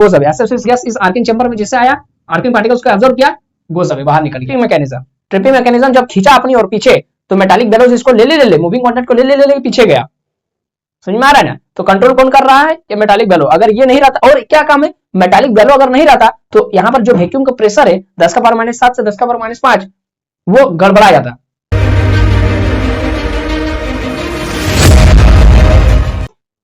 Goes away. SF6 gas इस arcing chamber में जैसे आया, आर्किंग पार्टिकल्स को एब्जॉर्ब किया, गोज अवे, बाहर निकल गया। मैकेनिज्म, ट्रिपिंग मैकेनिज्म, जब खींचा अपनी और पीछे तो मेटालिक बेलोज इसको ले मूविंग कॉन्टैक्ट को ले पीछे गया। समझ में आ रहा है ना? तो कंट्रोल कौन कर रहा है? ये मेटालिक बेलो। अगर ये नहीं रहता, और क्या काम है, मेटालिक बेलो अगर नहीं रहता तो यहाँ पर जो वैक्यूम का प्रेशर है 10⁻⁻7 से 10⁻⁵ वो गड़बड़ा जाता।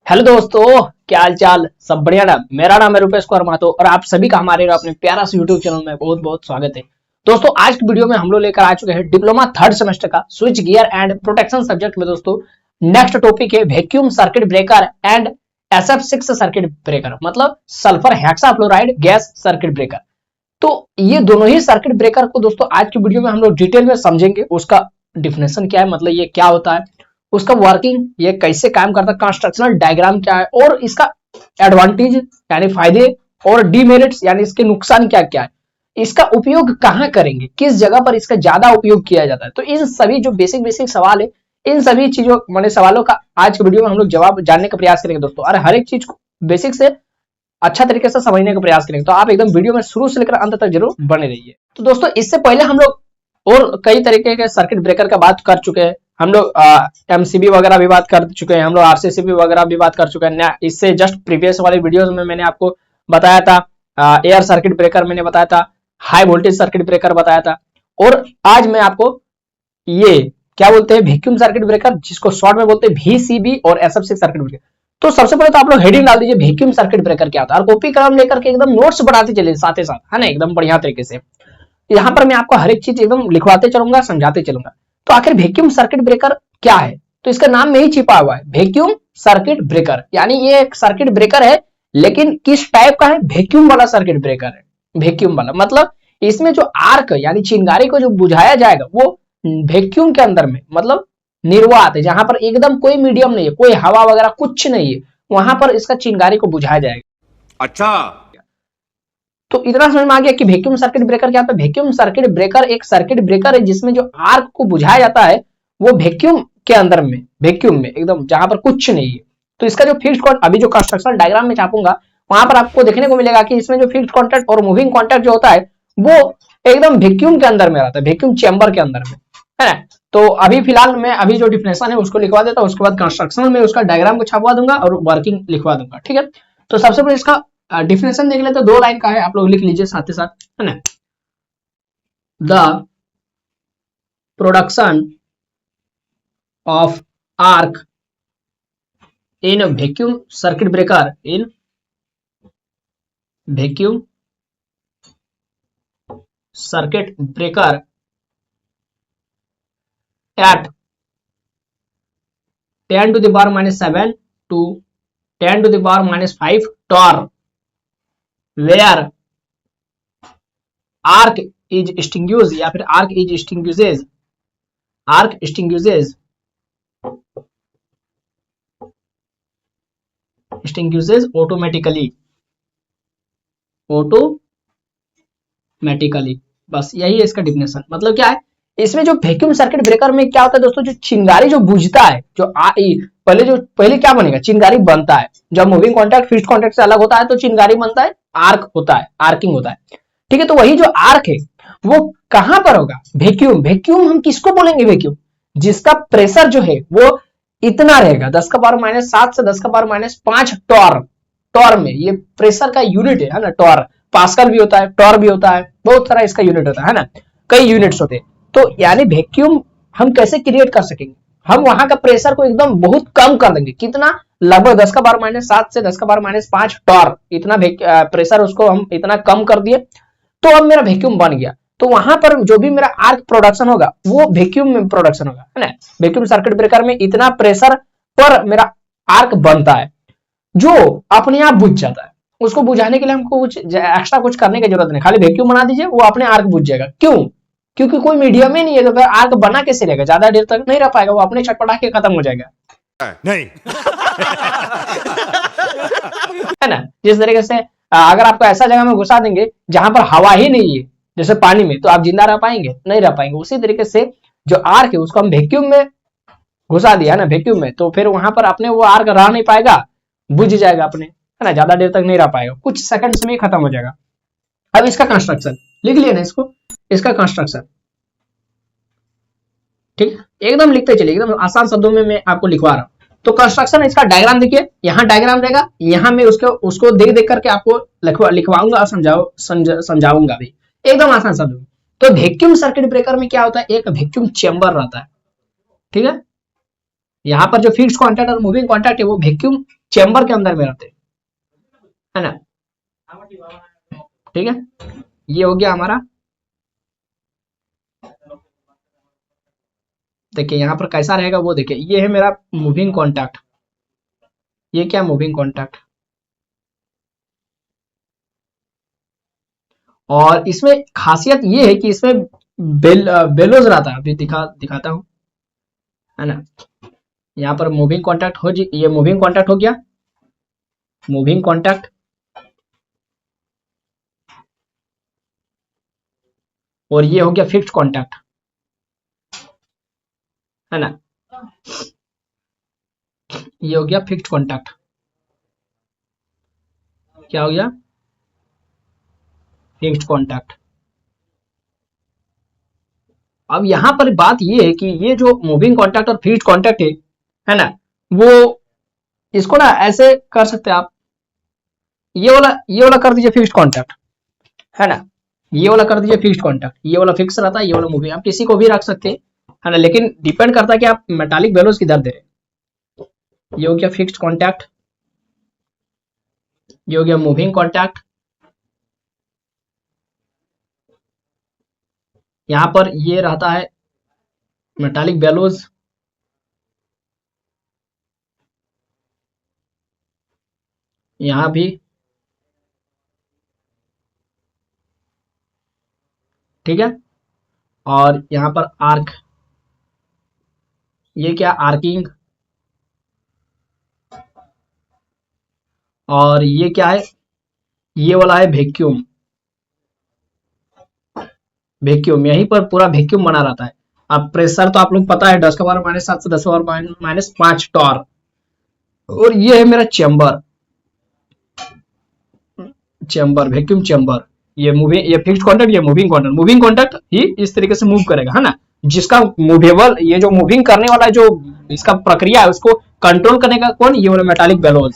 हेलो दोस्तों, क्या हाल चाल, सब बढ़िया ना? मेरा नाम है रूपेश कुमार महतो और आप सभी का हमारे अपने प्यारा से यूट्यूब चैनल में बहुत बहुत स्वागत है। दोस्तों आज की वीडियो में हम लोग लेकर आ चुके हैं डिप्लोमा 3rd सेमेस्टर का switch gear and protection subject में। दोस्तों नेक्स्ट टॉपिक है vacuum circuit breaker and SF6 circuit breaker, मतलब sulphur hexafluoride gas circuit breaker. तो ये दोनों ही सर्किट ब्रेकर को दोस्तों आज की वीडियो में हम लोग डिटेल में समझेंगे। उसका डिफिनेशन क्या है, मतलब ये क्या होता है, उसका वर्किंग, ये कैसे काम करता है, कंस्ट्रक्शनल डायग्राम क्या है, और इसका एडवांटेज यानी फायदे और डीमेरिट्स यानी इसके नुकसान क्या क्या है, इसका उपयोग कहाँ करेंगे, किस जगह पर इसका ज्यादा उपयोग किया जाता है। तो इन सभी जो बेसिक सवाल है, इन सभी चीजों मैंने सवालों का आज के वीडियो में हम लोग जवाब जानने का प्रयास करेंगे दोस्तों, और हर एक चीज को बेसिक से अच्छा तरीके से समझने का प्रयास करेंगे। तो आप एकदम वीडियो में शुरू से लेकर अंत तक जरूर बने रहिए। तो दोस्तों इससे पहले हम लोग और कई तरीके के सर्किट ब्रेकर का बात कर चुके हैं। हम लोग MCB वगैरह भी बात कर चुके हैं, हम लोग RCCB वगैरह भी बात कर चुके हैं। इससे जस्ट प्रीवियस वाले वीडियोस में मैंने आपको बताया था एयर सर्किट ब्रेकर मैंने बताया था, हाई वोल्टेज सर्किट ब्रेकर बताया था, और आज मैं आपको ये क्या बोलते हैं वैक्यूम सर्किट ब्रेकर, जिसको शॉर्ट में बोलते हैं VCB और SF6 सर्किट ब्रेकर। तो सबसे पहले तो आप लोग हेडिंग डाल दीजिए वैक्यूम सर्किट ब्रेकर क्या होता है, और कॉपी कलम लेकर के एकदम नोट्स बनाते चलिए साथ ही साथ, है ना, एकदम बढ़िया तरीके से। यहाँ पर मैं आपको हर एक चीज एकदम लिखवाते चलूंगा, समझाते चलूंगा। तो आखिर वैक्यूम सर्किट ब्रेकर क्या है, तो इसका नाम में ही छिपा हुआ है वैक्यूम सर्किट ब्रेकर, यानी ये एक सर्किट ब्रेकर है, लेकिन किस टाइप का है, वैक्यूम वाला सर्किट ब्रेकर है। वैक्यूम वाला मतलब इसमें जो आर्क यानी चिंगारी को जो बुझाया जाएगा वो वैक्यूम के अंदर में, मतलब निर्वात है, जहां पर एकदम कोई मीडियम नहीं है, कोई हवा वगैरह कुछ नहीं है, वहां पर इसका चिंगारी को बुझाया जाएगा। अच्छा, तो इतना समझ में आ गया कि वैक्यूम सर्किट ब्रेकर क्या होता है। वैक्यूम सर्किट ब्रेकर एक सर्किट ब्रेकर है जिसमें जो आर्क को बुझाया जाता है वो वैक्यूम के अंदर में, वैक्यूम में एकदम जहां पर कुछ नहीं है। तो इसका जो फिक्स्ड कॉन्टैक्ट, अभी जो कंस्ट्रक्शन डायग्राम में छापूंगा वहां पर आपको देखने को मिलेगा कि इसमें जो फिक्स्ड कॉन्टैक्ट और मूविंग कॉन्टैक्ट जो होता है वो एकदम वैक्यूम के अंदर में रहता है, वैक्यूम चैम्बर के अंदर में, है ना। तो अभी फिलहाल मैं अभी जो डिफिनेशन है उसको लिखवा देता हूं, उसके बाद कंस्ट्रक्शन में उसका डायग्राम को छपवा दूंगा और वर्किंग लिखवा दूंगा, ठीक है। तो सबसे पहले इसका डिफिनेशन देख लेते, 2 लाइन का है, आप लोग लिख लीजिए साथ ही साथ, है ना। The production of arc in vacuum circuit breaker, in vacuum circuit breaker at 10⁻⁷ to 10⁻⁵ torr, where arc is extinguished या फिर arc extinguishes automatically, बस यही है इसका डिफिनेशन। मतलब क्या है, इसमें जो वैक्यूम सर्किट ब्रेकर में क्या होता है दोस्तों, जो चिंगारी जो बुझता है, जो पहले क्या बनेगा, चिंगारी बनता है। जब मूविंग कॉन्टैक्ट फिक्स्ड कॉन्टैक्ट से अलग होता है तो चिंगारी बनता है, आर्क होता है, आर्किंग होता है, ठीक है। तो वही जो आर्क है वो कहां पर होगा, वैक्यूम। वैक्यूम हम किसको बोलेंगे, वैक्यूम जिसका प्रेशर जो है वो इतना रहेगा 10⁻⁷ से 10⁻⁵ टॉर में, ये प्रेशर का यूनिट है ना, टॉर। पास्कल भी होता है, टॉर भी होता है, बहुत सारा इसका यूनिट होता है ना, कई यूनिट्स होते हैं। तो यानी वैक्यूम हम कैसे क्रिएट कर सकेंगे, हम वहां का प्रेशर को एकदम बहुत कम कर देंगे, कितना, लगभग 10⁻⁷ से 10⁻⁵ टॉर, इतना प्रेशर उसको हम इतना कम कर दिए, तो अब मेरा वैक्यूम बन गया। तो वहां पर जो भी मेरा आर्क प्रोडक्शन होगा वो वैक्यूम में प्रोडक्शन होगा, है ना। वैक्यूम सर्किट ब्रेकर में इतना प्रेशर पर मेरा आर्क बनता है जो अपने आप बुझ जाता है। उसको बुझाने के लिए हमको कुछ एक्स्ट्रा कुछ करने की जरूरत नहीं, खाली वैक्यूम बना दीजिए, वो अपने आर्क बुझ जाएगा। क्यों? क्योंकि कोई मीडियम ही नहीं है, तो आर्क बना कैसे रहेगा, ज्यादा देर तक नहीं रह पाएगा, वो अपने छटपटा के खत्म हो जाएगा, नहीं है ना। जिस तरीके से अगर आपको ऐसा जगह में घुसा देंगे जहां पर हवा ही नहीं है, जैसे पानी में, तो आप जिंदा रह पाएंगे, नहीं रह पाएंगे। उसी तरीके से जो आर्क है उसको हम वैक्यूम में घुसा दिया ना, वैक्यूम में, तो फिर वहां पर अपने वो आर्क रह नहीं पाएगा, बुझ जाएगा अपने, है ना, ज्यादा देर तक नहीं रह पाएगा, कुछ सेकंड्स में ही खत्म हो जाएगा। अब इसका कंस्ट्रक्शन लिख लिया ना इसको, इसका कंस्ट्रक्शन, ठीक है, एकदम लिखते चलिए, एकदम आसान शब्दों में मैं आपको लिखवा रहा हूँ। तो कंस्ट्रक्शन इसका डायग्राम देखिए, यहाँ डायग्राम रहेगा, यहाँ मैं उसको देख देख करके आपको लिखवाऊंगा और समझाऊंगा भी, एकदम आसान शब्द में। तो वैक्यूम सर्किट ब्रेकर में क्या होता है, एक वैक्यूम चेंबर रहता है, ठीक है, यहाँ पर जो फिक्स्ड कॉन्टैक्ट और मूविंग कॉन्टैक्ट है वो वैक्यूम चेंबर के अंदर में रहते हैं, है ना, ठीक है। ये हो गया हमारा, देखिए यहाँ पर कैसा रहेगा वो देखिए, ये है मेरा मूविंग कॉन्टैक्ट, ये क्या मूविंग कॉन्टैक्ट, और इसमें खासियत ये है कि इसमें बेलोज रहता है, अभी दिखाता हूं, है ना। यहाँ पर मूविंग कॉन्टैक्ट ये मूविंग कॉन्टैक्ट हो गया, मूविंग कॉन्टैक्ट, और ये हो गया फिक्स्ड कॉन्टैक्ट, है ना, ये हो गया फिक्स्ड कॉन्टैक्ट, क्या हो गया, फिक्स्ड कॉन्टैक्ट। अब यहां पर बात ये है कि ये जो मूविंग कॉन्टैक्ट और फिक्स्ड कॉन्टैक्ट है ना, वो इसको ना ऐसे कर सकते हैं आप, ये वाला कर दीजिए फिक्स्ड कॉन्टैक्ट, है ना, ये वाला कर दीजिए फिक्स्ड कॉन्टैक्ट, ये वाला फिक्स रहता है, ये वाला मूविंग, आप किसी को भी रख सकते हैं, है ना, लेकिन डिपेंड करता है कि आप मेटालिक बेलोज किधर दे रहे हैं। ये हो गया फिक्स्ड कॉन्टैक्ट, ये हो गया मूविंग कॉन्टैक्ट, यहां पर ये रहता है मेटालिक बेलोज, यहां भी, ठीक है, और यहां पर आर्क, ये क्या आर्किंग, और ये क्या है, ये वाला है वैक्यूम, वैक्यूम यहीं पर पूरा वैक्यूम बना रहता है। अब प्रेशर तो आप लोग पता है 10⁻⁷ से 10⁻⁻5 टॉर, और ये है मेरा चेंबर, वैक्यूम चेंबर, ये फिक्स्ड कॉन्टैक्ट, ये मूविंग कॉन्टैक्ट ही इस तरीके से मूव करेगा, है ना, जिसका मूवेबल, ये जो मूविंग करने वाला जो इसका प्रक्रिया है उसको कंट्रोल करने का कौन, ये वाला metallic bellows,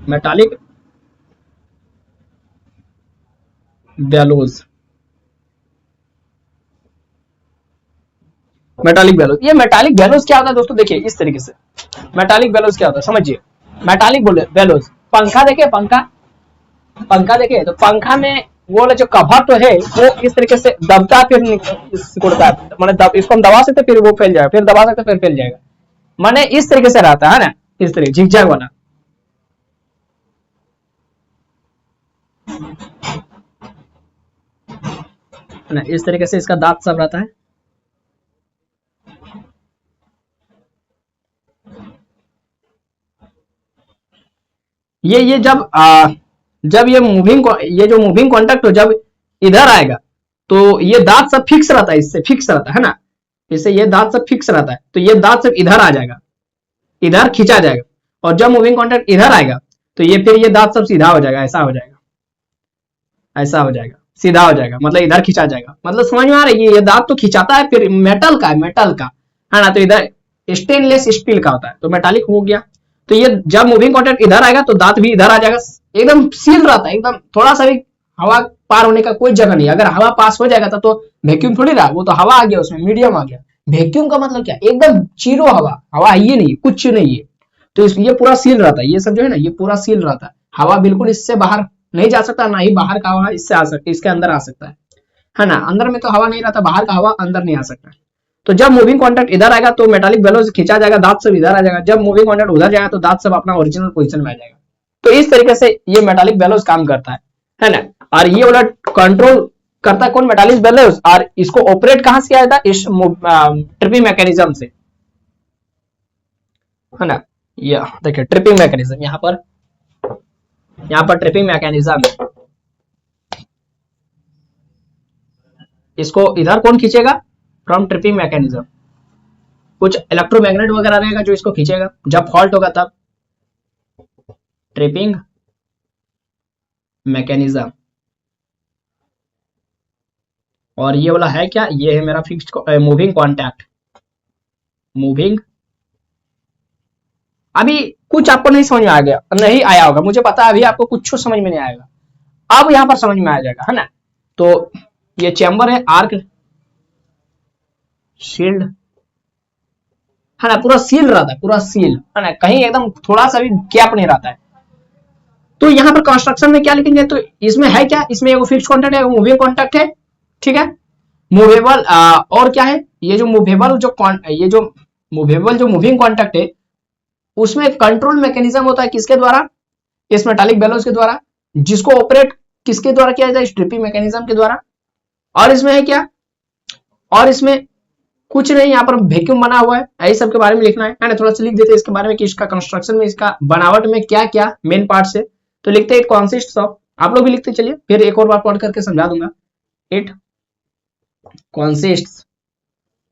metallic bellows, metallic bellows. ये मेटालिक बेलोज क्या होता है दोस्तों, देखिए इस तरीके से मेटालिक बेलोज क्या होता है समझिए, मेटालिक बेलोज, पंखा देखे, पंखा देखे तो पंखा में वो जो कवर तो है वो इस तरीके से दबता है, फिर सिकुड़ता है, माने इसको हम दबा सकते फिर वो फैल जाएगा, फिर दबा सकते फिर फैल जाएगा, माने इस तरीके से रहता है ना, इस तरीके झिकझैक वाला, ना, इस तरीके से इसका दांत सब रहता है। ये जब ये जो मूविंग कॉन्टैक्ट जब इधर आएगा तो ये दांत सब फिक्स रहता है, इससे फिक्स रहता है ना, इससे ये दांत सब फिक्स रहता है, तो ये दांत सब इधर आ जाएगा, इधर खींचा जाएगा, और जब मूविंग कॉन्टैक्ट इधर आएगा तो ये फिर ये दांत सब सीधा हो जाएगा, ऐसा हो जाएगा, ऐसा हो जाएगा, सीधा हो जाएगा, मतलब इधर खींचा जाएगा, मतलब समझ में आ रही है, ये दांत तो खिंचाता है, फिर मेटल का है ना, तो इधर स्टेनलेस स्टील का होता है, तो मेटालिक हो गया। तो ये जब मूविंग कॉन्टैक्ट इधर आएगा तो दांत भी इधर आ जाएगा, एकदम सील रहता है, एकदम थोड़ा सा भी हवा पार होने का कोई जगह नहीं, अगर हवा पास हो जाएगा तो वैक्यूम थोड़ी रहा, वो तो हवा आ गया उसमें, मीडियम आ गया। वैक्यूम का मतलब क्या, एकदम जीरो हवा है ही नहीं, कुछ नहीं है, तो ये पूरा सील रहता है, ये सब जो है ना ये पूरा सील रहता है, हवा बिल्कुल इससे बाहर नहीं जा सकता, ना ही बाहर का हवा इससे आ सकता, इसके अंदर आ सकता है ना, अंदर में तो हवा नहीं रहता, बाहर का हवा अंदर नहीं आ सकता। तो जब मूविंग कॉन्टैक्ट इधर आएगा तो मेटालिक बेलोज खींचा जाएगा, दांत सब इधर आ जाएगा, जब मूविंग कॉन्टैक्ट उधर जाएगा तो दांत सब अपना ओरिजिनल पोजीशन में आ जाएगा। तो इस तरीके से ये मेटालिक बेलोज काम करता है ना, और ये वाला कंट्रोल करता है कौन, मेटालिक बेलोज, और इसको ऑपरेट कहां से किया जाता है, इस ट्रिपिंग मैकेनिज्म से, है ना। ये देखिए ट्रिपिंग मैकेनिज्म, यहाँ पर ट्रिपिंग मैकेनिज्म है, इसको इधर कौन खींचेगा, फ्रॉम ट्रिपिंग मैकेनिज्म, कुछ इलेक्ट्रोमैग्नेट वगैरह रहेगा जो इसको खींचेगा, जब फॉल्ट होगा तब, ट्रिपिंग मैकेनिज्म। और ये वाला है क्या, ये है मेरा फिक्स्ड मूविंग कॉन्टैक्ट। मूविंग, अभी कुछ आपको नहीं समझ में आ गया, नहीं आया होगा, मुझे पता है अभी आपको कुछ समझ में नहीं आएगा, अब यहां पर समझ में आ जाएगा, है ना। तो ये चैम्बर है, आर्क शील्ड, है ना, पूरा सील रहता है, पूरा सील, है ना, कहीं एकदम थोड़ा सा भी गैप नहीं रहता है। तो यहाँ पर कंस्ट्रक्शन में क्या लिखेंगे, तो इसमें है क्या, इसमें एगो फिक्स्ड कॉन्टैक्ट है, मूविंग कॉन्टैक्ट है, ठीक है। मूवेबल और क्या है, ये जो मूवेबल जो मूविंग कॉन्टैक्ट है, उसमें कंट्रोल मैकेनिज्म होता है किसके द्वारा, इस मेटालिक बेलोज के द्वारा, जिसको ऑपरेट किसके द्वारा किया जाता है, स्ट्रिपिंग मैकेनिज्म के द्वारा। और इसमें है क्या, और इसमें कुछ नहीं, यहाँ पर वैक्यूम बना हुआ है, यही सब के बारे में लिखना है ना, थोड़ा सा लिख देते हैं इसके बारे में कि इसका कंस्ट्रक्शन में, इसका बनावट में क्या क्या मेन पार्ट है। तो लिखते हैं इट कॉन्सिस्ट्स ऑफ, आप लोग भी लिखते चलिए, फिर एक और बार पढ़ करके समझा दूंगा। It consists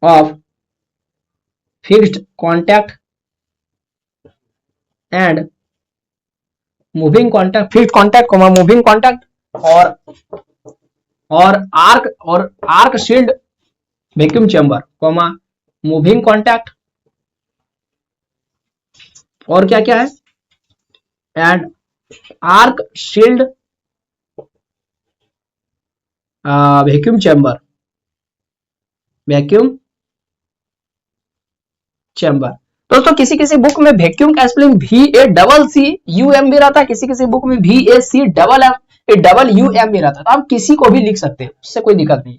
of fixed contact and moving contact, fixed contact moving contact और arc shield vacuum chamber comma moving contact, और क्या क्या है, and arc shield vacuum chamber, vacuum chamber. दोस्तों किसी किसी बुक में वैक्यूम का स्पेलिंग VACCUM भी रहता है, किसी किसी बुक में VACUM भी रहता है, तो आप किसी को भी लिख सकते हैं, उससे कोई दिक्कत नहीं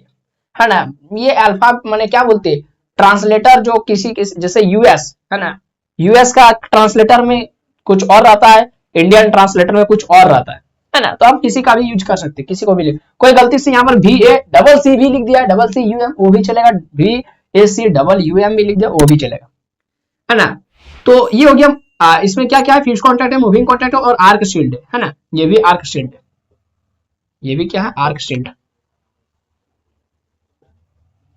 है ना। ये अल्फा माने क्या बोलते हैं, ट्रांसलेटर जो किसी जैसे यूएस है ना, यूएस का ट्रांसलेटर में कुछ और रहता है, इंडियन ट्रांसलेटर में कुछ और रहता है ना, तो आप किसी का भी यूज कर सकते हैं, किसी को भी लिख, कोई गलती से यहाँ पर VACC भी लिख दिया, CCUM वो भी चलेगा, VACUM भी लिख दिया वो भी चलेगा, है ना। तो ये हो गया, इसमें क्या क्या है, फिक्स्ड कॉन्टैक्ट है, मूविंग कॉन्टैक्ट है और आर्क शील्ड है ना, ये भी आर्क शील्ड है, ये भी क्या है, आर्क शील्ड।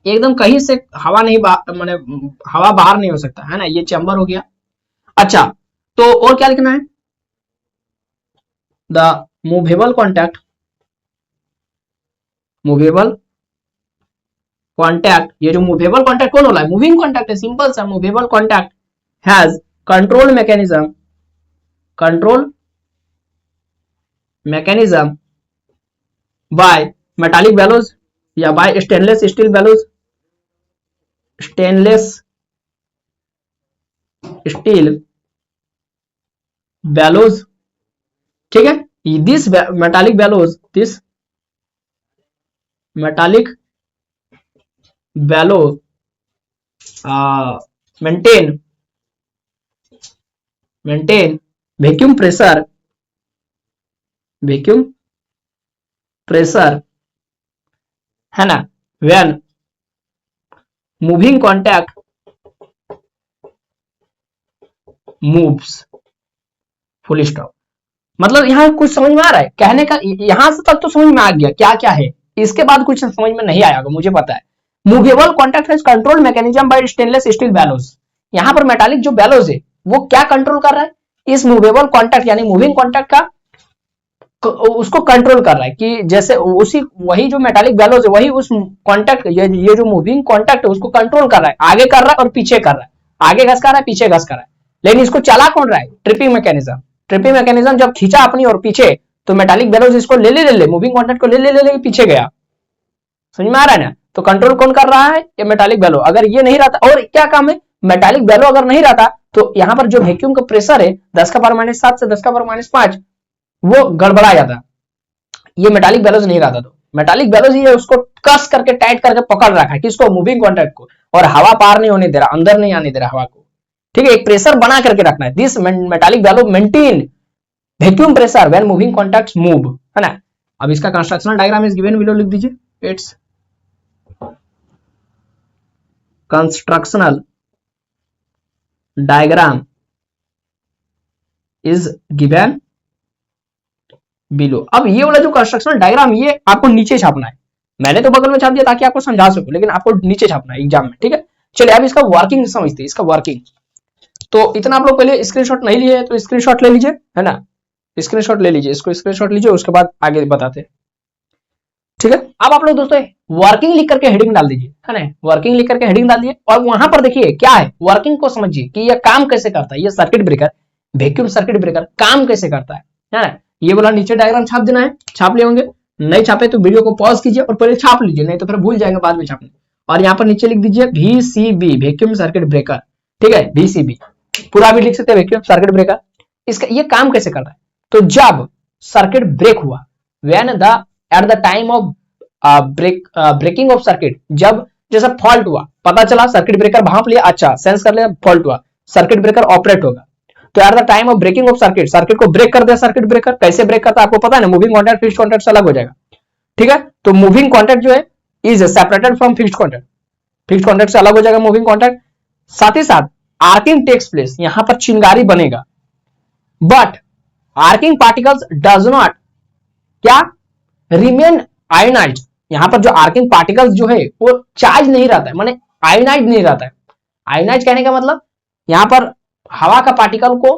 एकदम कहीं से हवा नहीं माने हवा बाहर नहीं हो सकता, है ना, ये चैम्बर हो गया। अच्छा, तो और क्या लिखना है, the movable contact, movable contact, ये जो मूवेबल कॉन्टैक्ट कौन होला है, मूविंग कॉन्टैक्ट है, सिंपल सा, movable contact has control mechanism by metallic bellows या by stainless steel bellows, stainless steel bellows, ठीक है। This metallic bellows, this metallic bellows maintain vacuum pressure, है ना, when moving contact moves, full stop. मतलब यहाँ कुछ समझ में आ रहा है कहने का, यहां से तक तो समझ में आ गया क्या क्या है, इसके बाद कुछ समझ में नहीं आएगा, मुझे पता है। मूवेबल कॉन्टैक्ट है control mechanism bye stainless steel bellows, यहाँ पर मेटालिक जो बेलोज है वो क्या कंट्रोल कर रहा है, इस मूवेबल कॉन्टैक्ट यानी मूविंग कॉन्टैक्ट का उसको कंट्रोल कर रहा है, कि जैसे उसी वही जो मेटालिक बेलोज है वही उस कॉन्टैक्ट, ये जो मूविंग कॉन्टैक्ट है उसको कंट्रोल कर रहा है, आगे कर रहा है और पीछे कर रहा है, आगे घसका रहा है पीछे घसका रहा है, लेकिन इसको चला कौन रहा है, ट्रिपिंग मैकेनिज्म। ट्रिपिंग मैकेनिज्म जब खींचा अपनी और पीछे, तो मेटालिक बेलोज इसको ले मूविंग कॉन्टैक्ट को ले पीछे गया, समझ में आ रहा है ना। तो कंट्रोल कौन कर रहा है, ये मेटालिक बेलो। अगर ये नहीं रहता, और क्या काम है, मेटालिक बेलो अगर नहीं रहता तो यहाँ पर जो वैक्यूम का प्रेशर है 10⁻⁷ से 10⁻⁵ वो गड़बड़ा जाता, ये मेटालिक बेलोज नहीं रहता। तो मेटालिक बेलोज ये उसको कस करके टाइट करके पकड़ रखा है, किसको, मूविंग कॉन्टैक्ट को, और हवा पार नहीं होने दे रहा, अंदर नहीं आने दे रहा हवा को, ठीक है, एक प्रेशर बना करके रखना है। This metallic bellow maintain vacuum pressure when moving contacts move, है ना। अब इसका constructional diagram is given below, लिख दीजिए, it's constructional diagram is given below। अब ये वाला जो कंस्ट्रक्शनल डायग्राम ये आपको नीचे छापना है, मैंने तो बगल में छाप दिया ताकि आपको समझा सकूं, लेकिन आपको नीचे छापना है एग्जाम में, ठीक है। चलिए अब इसका वर्किंग समझते हैं, इसका वर्किंग। तो इतना आप लोग पहले स्क्रीनशॉट नहीं लिए तो स्क्रीनशॉट ले लीजिए, है ना। स्क्रीनशॉट ले लीजिए, इसको स्क्रीनशॉट लीजिए, उसके बाद आगे बताते हैं। ठीक है, अब आप लोग दोस्तों वर्किंग लिख करके हेडिंग डाल दीजिए, है ना, वर्किंग लिख करके हेडिंग डाल दिए और वहां पर देखिए क्या है, वर्किंग को समझिए कि ये काम कैसे करता है, ये circuit breaker, vacuum circuit breaker काम कैसे करता है ना। ये वाला नीचे डायग्राम छाप देना है, छाप ले होंगे, नहीं छापे तो वीडियो को पॉज कीजिए और पहले छाप लीजिए, नहीं तो फिर भूल जाएंगे बाद में छापने। और यहाँ पर नीचे लिख दीजिए VCB, वैक्यूम सर्किट ब्रेकर, ठीक है, VCB पूरा भी लिख सकते हैं, वैक्यूम सर्किट ब्रेकर। इसका ये काम कैसे कर रहा है, तो जब सर्किट ब्रेक हुआ, when the at the time of breaking of circuit, जब जैसे फॉल्ट हुआ, पता चला सर्किट ब्रेकर भांप लिया, अच्छा सेंस कर लिया, फॉल्ट हुआ, सर्किट ब्रेकर ऑपरेट होगा, तो at the time of breaking of circuit, circuit को ब्रेक कर दिया सर्किट ब्रेकर। कैसे ब्रेक करता है आपको पता है ना, मूविंग कॉन्टैक्ट फिक्स्ड कॉन्टैक्ट से अलग हो जाएगा, ठीक है। तो मूविंग कॉन्टैक्ट जो है is separated from fixed contact, fixed contact से अलग हो जाएगा मूविंग कॉन्टैक्ट। साथ ही साथ आर्किंग टेक्स प्लेस, यहां पर चिंगारी बनेगा, but arcing particles does not क्या रिमेन आयोनाइज्ड, यहां पर जो आर्किंग पार्टिकल्स जो है वो चार्ज नहीं रहता है, माने आयोनाइज नहीं रहता है। आयोनाइज कहने का मतलब यहां पर हवा का पार्टिकल को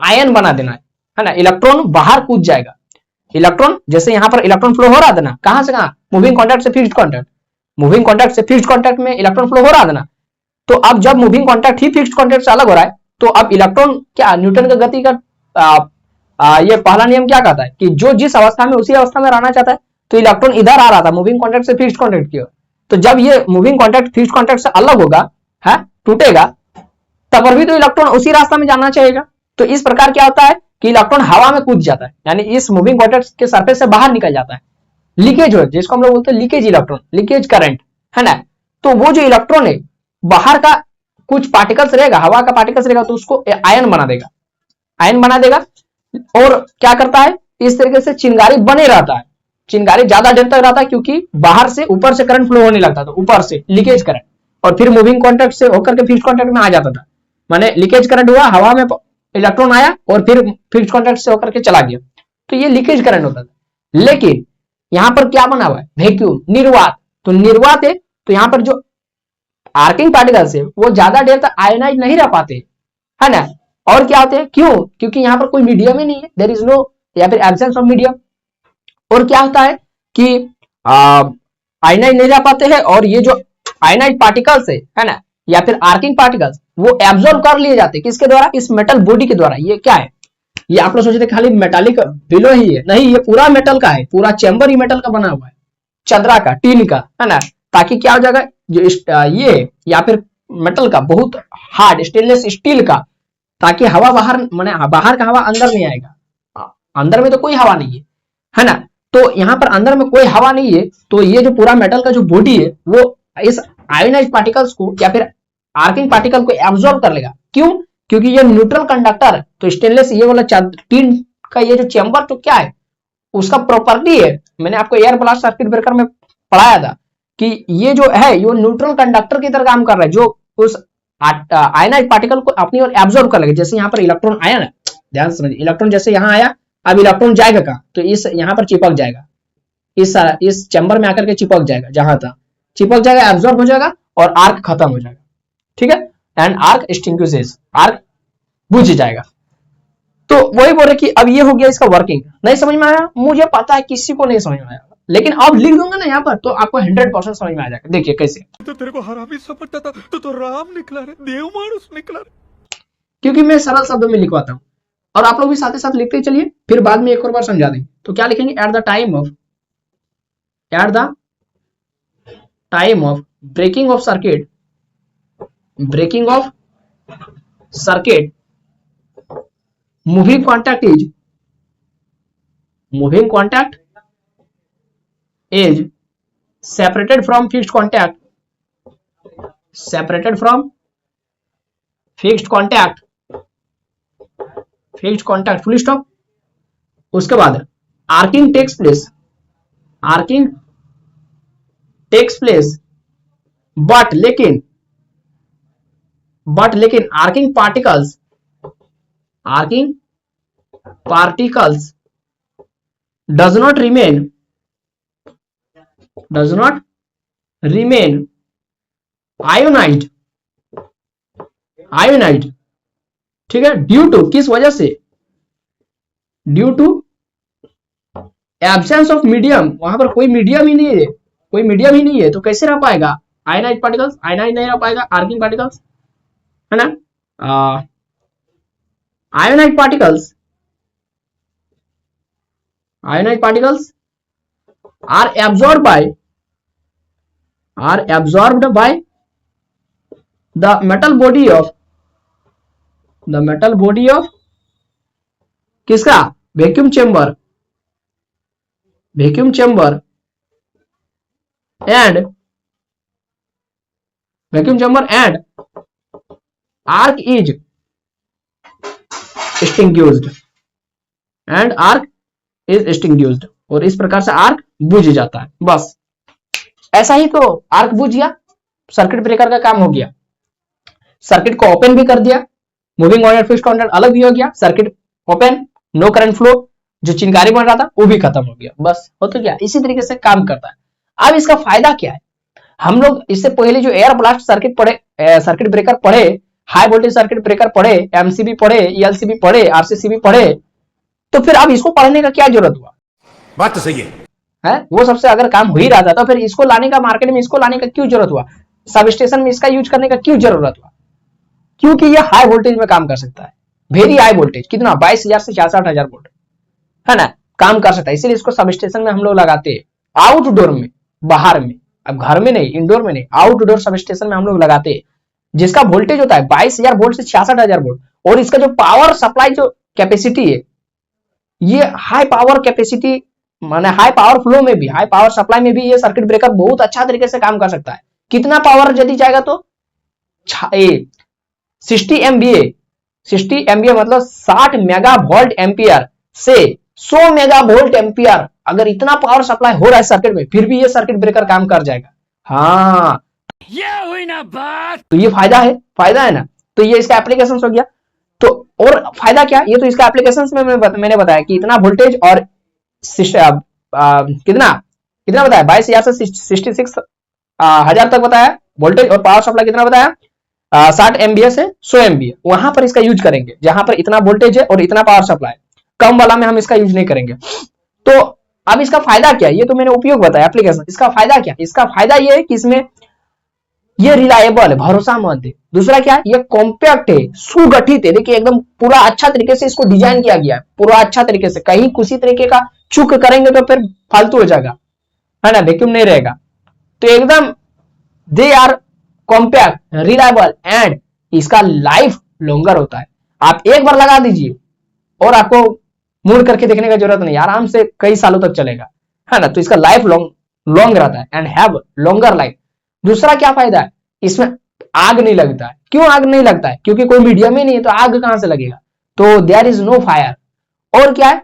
आयन बना देना है ना, इलेक्ट्रॉन बाहर कूद जाएगा, इलेक्ट्रॉन जैसे यहां पर इलेक्ट्रॉन फ्लो हो रहा था ना, कहां से कहां, मूविंग कॉन्टैक्ट से फिक्स्ड कॉन्टैक्ट, मूविंग कॉन्टैक्ट से फिक्स्ड कॉन्टैक्ट में इलेक्ट्रॉन फ्लो हो रहा था ना, तो अब जब मूविंग कॉन्टैक्ट ही फिक्स्ड कॉन्टैक्ट से अलग हो रहा है, तो अब इलेक्ट्रॉन क्या, न्यूटन का गति का ये पहला नियम क्या कहता है कि जो जिस अवस्था में उसी अवस्था में रहना चाहता है, तो इलेक्ट्रॉन इधर आ रहा था मूविंग कॉन्टैक्ट से फिक्स्ड कॉन्टैक्ट की ओर, तो जब ये मूविंग कॉन्टैक्ट फिक्स्ड कॉन्टैक्ट से अलग होगा, है टूटेगा, तब भी तो इलेक्ट्रॉन उसी रास्ता में जाना चाहेगा। तो इस प्रकार क्या होता है कि इलेक्ट्रॉन हवा में कूद जाता है, यानी इस मूविंग कॉन्टैक्ट के सरफेस से बाहर निकल जाता है, लीकेज हो, जिसको हम लोग बोलते हैं लीकेज इलेक्ट्रॉन, लीकेज करंट, है ना। तो वो जो इलेक्ट्रॉन है बाहर का कुछ पार्टिकल्स रहेगा, हवा का पार्टिकल्स रहेगा, तो उसको आयन बना देगा, आयन बना देगा, और क्या करता है, इस तरीके से चिंगारी बने रहता है, चिंगारी ज्यादा देर तक रहता है, क्योंकि बाहर से ऊपर से करंट फ्लो होने लगता था, ऊपर से लीकेज करंट, और फिर मूविंग कॉन्टैक्ट से होकर के फिक्स्ड कॉन्टैक्ट में आ जाता था, माने लीकेज करंट हुआ, हवा में इलेक्ट्रॉन आया और फिर फिक्स्ड कॉन्टैक्ट से होकर के चला गया, तो ये लीकेज करंट होता था। लेकिन यहां पर क्या बना हुआ है, वैक्यूम, निर्वात, तो निर्वात है, तो यहां पर जो आर्किंग पार्टिकल्स है वो ज्यादा देर तक आयोनाइज नहीं रह पाते, है ना। और क्या होते हैं, क्यों, क्योंकि यहां पर कोई मीडियम ही नहीं है, देयर इज नो, या फिर एब्सेंस ऑफ मीडियम। और क्या होता है कि आयोनाइज नहीं रह पाते हैं, और ये जो आयोनाइज पार्टिकल्स है ना, या फिर आर्किंग पार्टिकल्स, वो एब्जॉर्ब कर लिए जाते हैं, किसके द्वारा, इस मेटल बॉडी के द्वारा। ये क्या है, ये आप लोग सोचते थे खाली मेटालिक बिलो ही है, नहीं, ये पूरा मेटल का है, पूरा चैम्बर ही मेटल का बना हुआ है, चंद्रा का, टीन का, है ना, ताकि क्या हो जाएगा, जो ये या फिर मेटल का बहुत हार्ड स्टेनलेस स्टील का, ताकि हवा बाहर, माने बाहर का हवा अंदर नहीं आएगा, अंदर में तो कोई हवा नहीं है ना, तो यहाँ पर अंदर में कोई हवा नहीं है, तो ये जो पूरा मेटल का जो बॉडी है वो इस आयोनाइज्ड पार्टिकल्स को या फिर आर्किंग पार्टिकल को एब्जॉर्ब कर लेगा। क्यों, क्योंकि ये न्यूट्रल कंडक्टर, तो स्टेनलेस ये वाला टीन का ये जो चैम्बर, तो क्या है उसका प्रॉपर्टी है, मैंने आपको एयर ब्लास्ट सर्किट ब्रेकर में पढ़ाया था कि ये जो है ये न्यूट्रल कंडक्टर की तरह काम कर रहा है, जो उस आयनाइज्ड पार्टिकल को अपनी ओर एब्जॉर्ब कर लेगा। जैसे यहाँ पर इलेक्ट्रॉन आया ना, ध्यान से समझिए, इलेक्ट्रॉन जैसे यहाँ आया, अब इलेक्ट्रॉन जाएगा कहाँ, तो इस यहाँ पर चिपक जाएगा, इस चैम्बर में आकर के चिपक जाएगा, जहां था चिपक जाएगा, एब्जॉर्ब हो जाएगा और आर्क खत्म हो जाएगा, ठीक है, एंड आर्क एक्सटिंग्विशेस, आर्क बुझ जाएगा। तो वही बोल रहे कि अब ये हो गया इसका वर्किंग। नहीं समझ में आया, मुझे पता है किसी को नहीं समझ में आया, लेकिन अब लिख दूंगा ना यहाँ पर तो आपको 100% समझ में आ जाएगा। देखिए कैसे, तो तेरे को हरामी समझता था, तो राम निकला रे, देव मानुस निकला रे, क्योंकि मैं सरल शब्दों में लिखवाता हूँ और आप लोग भी साथ ही साथ लिखते चलिए, फिर बाद में एक और बार समझा देंगे। तो क्या लिखेंगे, at the time of breaking of circuit, moving contact is separated from fixed contact, full stop। उसके बाद arcing takes place, but लेकिन arcing particles does not remain ionized, ठीक है, ड्यू टू, किस वजह से, due to absence of medium, वहां पर कोई मीडियम ही नहीं है, कोई मीडियम ही नहीं है, तो कैसे रह पाएगा आयनाइज पार्टिकल्स, आयनाइज नहीं रह पाएगा, आर्किंग पार्टिकल्स है ना। Ionize particles, ionize particles are absorbed by the metal body of किसका, vacuum chamber and arc is extinguished और इस प्रकार से आर्क बुझ जाता है। बस ऐसा ही तो आर्क बुझ गया, सर्किट ब्रेकर का काम हो गया, सर्किट को ओपन भी कर दिया, मूविंग कॉन्टैक्ट फिक्स्ड कॉन्टैक्ट अलग भी हो गया, circuit open, no current flow, जो चिंगारी बन रहा था वो भी खत्म हो गया, बस हो तो गया। इसी तरीके से काम करता है। अब इसका फायदा क्या है, हम लोग इससे पहले जो एयर ब्लास्ट सर्किट पढ़े, सर्किट ब्रेकर पढ़े, हाई वोल्टेज सर्किट ब्रेकर पढ़े, एमसीबी पढ़े, ईएलसीबी पढ़े, आरसीसीबी पढ़े, तो फिर अब इसको पढ़ने का क्या जरूरत हुआ, बात तो सही है? वो सबसे अगर काम हो ही रहा था तो फिर इसको लाने का, मार्केट में इसको लाने का क्यों जरूरत हुआ, सब स्टेशन में इसका यूज करने का क्यों जरूरत हुआ, क्योंकि ये हाई वोल्टेज में काम कर सकता है, वेरी हाई वोल्टेज, कितना 22,000 से 66,000 वोल्ट है ना, काम कर सकता है। इसीलिए इसको सब स्टेशन में हम लोग लगाते हैं, आउटडोर में, बाहर में, अब घर में नहीं, इंडोर में नहीं, आउटडोर सब स्टेशन में हम लोग लगाते हैं, जिसका वोल्टेज होता है 22,000 वोल्ट से 66,000 वोल्ट, और इसका जो पावर सप्लाई जो कैपेसिटी है, ये हाई पावर कैपेसिटी माने हाई पावर फ्लो में भी, हाई पावर सप्लाई में भी ये सर्किट ब्रेकर बहुत अच्छा तरीके से काम कर सकता है। कितना पावर यदि जाएगा तो 60 MVA, 60 MVA मतलब 60 मेगा वोल्ट एम्पियर से 100 मेगा वोल्ट एम्पियर, अगर इतना पावर सप्लाई हो रहा है सर्किट में, फिर भी ये सर्किट ब्रेकर काम कर जाएगा। हाँ, ये हुई ना बात। तो ये फायदा है ना, तो ये इसका एप्लीकेशन हो गया। तो और फायदा क्या, ये तो इसका एप्लीकेशन में मैंने बताया कि इतना वोल्टेज और कितना बताया, 22,000 से 66,000 तक बताया वोल्टेज, और पावर सप्लाई कितना बताया, 60 MVA से 100 MVA, वहां पर इसका यूज करेंगे जहां पर इतना वोल्टेज है और इतना पावर सप्लाई, कम वाला में हम इसका यूज नहीं करेंगे। तो अब इसका फायदा क्या है, ये तो मैंने उपयोग बताया एप्लीकेशन, इसका फायदा क्या, इसका फायदा ये है कि इसमें ये रिलायबल है, भरोसामंद है। दूसरा क्या है, ये कॉम्पैक्ट है, सुगठित है, देखिए एकदम पूरा अच्छा तरीके से इसको डिजाइन किया गया है, पूरा अच्छा तरीके से, कहीं किसी तरीके का चूक करेंगे तो फिर फालतू हो जाएगा, है ना, वैक्यूम नहीं रहेगा। तो एकदम they are compact, reliable and इसका लाइफ लॉन्गर होता है। आप एक बार लगा दीजिए और आपको मुड़ करके देखने का जरूरत नहीं, आराम से कई सालों तक चलेगा, है ना। तो इसका लाइफ लॉन्ग रहता है एंड हैव लॉन्गर लाइफ। दूसरा क्या फायदा है, इसमें आग नहीं लगता है। क्यों आग नहीं लगता है, क्योंकि कोई मीडियम ही नहीं है, तो आग कहां से लगेगा, तो देयर इज नो फायर। और क्या है,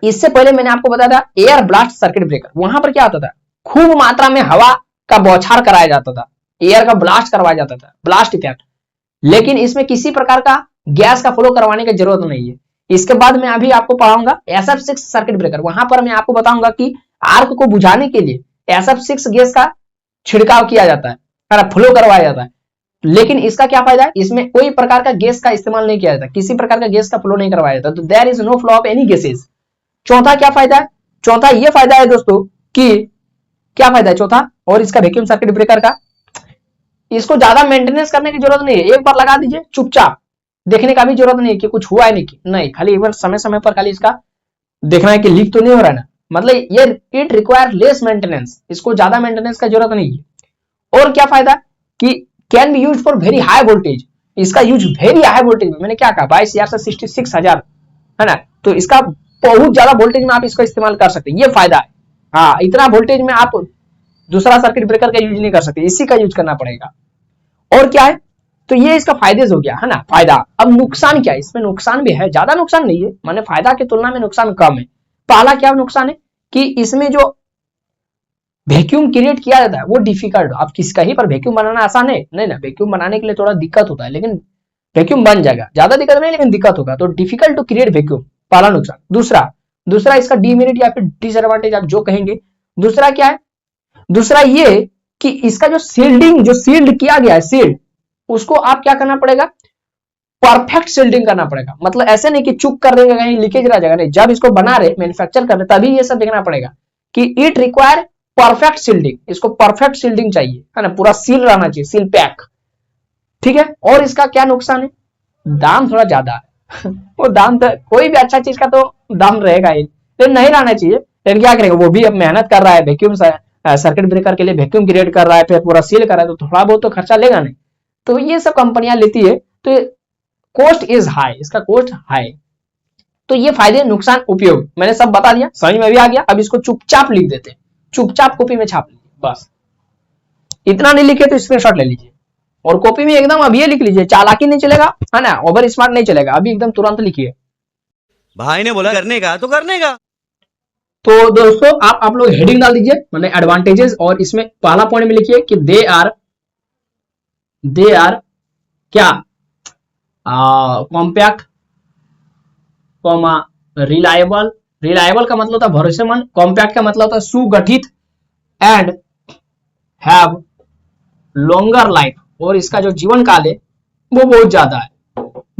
इससे पहले मैंने आपको बताया था एयर ब्लास्ट सर्किट ब्रेकर, वहां पर क्या होता था, खूब मात्रा में हवा का बौछार कराया जाता था, एयर का ब्लास्ट करवाया जाता था, ब्लास्ट इफेक्ट। लेकिन इसमें किसी प्रकार का गैस का फ्लो करवाने की जरूरत नहीं है। इसके बाद मैं अभी आपको पढ़ाऊंगा SF6 सर्किट ब्रेकर, वहां पर मैं आपको बताऊंगा कि आर्क को बुझाने के लिए SF6 गैस का छिड़काव किया जाता है, फ्लो करवाया जाता है। लेकिन इसका क्या फायदा है, इसमें कोई प्रकार का गैस का इस्तेमाल नहीं किया जाता, किसी प्रकार का गैस का फ्लो नहीं करवाया जाता, तो there is no flow of any gases. चौथा क्या फायदा है, चौथा ये फायदा है दोस्तों कि क्या फायदा है चौथा, और इसका वैक्यूम सर्किट ब्रेकर का, इसको ज्यादा मेंटेनेंस करने की जरूरत नहीं है, एक बार लगा दीजिए, चुपचाप देखने का भी जरूरत नहीं है कि कुछ हुआ है नहीं, खाली एक बार समय समय पर खाली इसका देखना है कि लीक तो नहीं हो रहा है ना, मतलब ये इट रिक्वायर लेस मेंटेनेंस, इसको ज्यादा मेंटेनेंस का जरूरत नहीं है। और क्या फायदा कि can be use for very high voltage, इसका यूज वेरी हाई वोल्टेज में, मैंने क्या कहा 22,000 से 66,000, है ना, तो इसका बहुत ज्यादा वोल्टेज में आप इसका इस्तेमाल कर सकते हैं, ये फायदा है। हाँ, इतना वोल्टेज में आप दूसरा सर्किट ब्रेकर का यूज नहीं कर सकते, इसी का यूज करना पड़ेगा। और क्या है, तो ये इसका फायदे हो गया, है ना, फायदा। अब नुकसान क्या है, इसमें नुकसान भी है, ज्यादा नुकसान नहीं है, माने फायदा की तुलना में नुकसान कम है। पहला क्या नुकसान है कि इसमें जो वैक्यूम क्रिएट किया जाता है वो डिफिकल्ट, आप कहीं पर वैक्यूम बनाना आसान है नहीं ना, वैक्यूम बनाने के लिए थोड़ा दिक्कत होता है, लेकिन वैक्यूम बन जाएगा, ज्यादा दिक्कत नहीं लेकिन दिक्कत होगा, तो डिफिकल्ट टू क्रिएट वैक्यूम, पहला नुकसान। दूसरा इसका डीमेरिट या फिर डिसएडवांटेज आप जो कहेंगे। दूसरा क्या है, दूसरा ये कि इसका जो सील्ड किया गया है, सील्ड उसको आप क्या करना पड़ेगा, परफेक्ट सील्डिंग करना पड़ेगा। मतलब ऐसे नहीं कि चुप कर देंगे कहीं लीकेज रह जाएगा, नहीं, जब इसको बना रहे मैन्युफैक्चर कर रहे तभी ये सब देखना पड़ेगा कि इट रिक्वायर परफेक्ट सील्डिंग, इसको परफेक्ट सील्डिंग चाहिए, है ना, पूरा सील रहना चाहिए, सील पैक, ठीक है। और इसका क्या नुकसान है, दाम थोड़ा ज्यादा है वो दाम तो कोई भी अच्छा चीज का तो दाम रहेगा ही, लेकिन नहीं रहना चाहिए। लेकिन क्या करेगा, वो भी अब मेहनत कर रहा है, वैक्यूम सर्किट ब्रेकर के लिए वैक्यूम क्रिएट कर रहा है, फिर पूरा सील कर रहा है, तो थोड़ा बहुत तो खर्चा लेगा नहीं। तो ये सब कंपनियां लेती है, तो कॉस्ट इज हाई, इसका कॉस्ट हाई। तो ये फायदे नुकसान उपयोग मैंने सब बता दिया, समझ में भी आ गया। अब इसको चुपचाप लिख देते हैं, चुपचाप कॉपी में छाप लीजिए, बस इतना नहीं लिखे तो स्क्रीनशॉट ले लीजिए, और कॉपी में एकदम अभी लिख लीजिए, चालाकी नहीं चलेगा, है ना, ओवर स्मार्ट नहीं चलेगा, अभी एकदम तुरंत लिखिए। भाई ने बोला करने का तो करने का। तो दोस्तों आप लोग हेडिंग डाल दीजिए, मतलब एडवांटेजेस, और इसमें पहला पॉइंट में लिखिए कि दे आर क्या कॉम्पैक्ट, रिलायबल, रिलायबल का मतलब होता है भरोसेमंद, कॉम्पैक्ट का मतलब होता है सुगठित, एंड हैव लॉन्गर लाइफ, और इसका जो जीवन काल है वो बहुत ज्यादा है।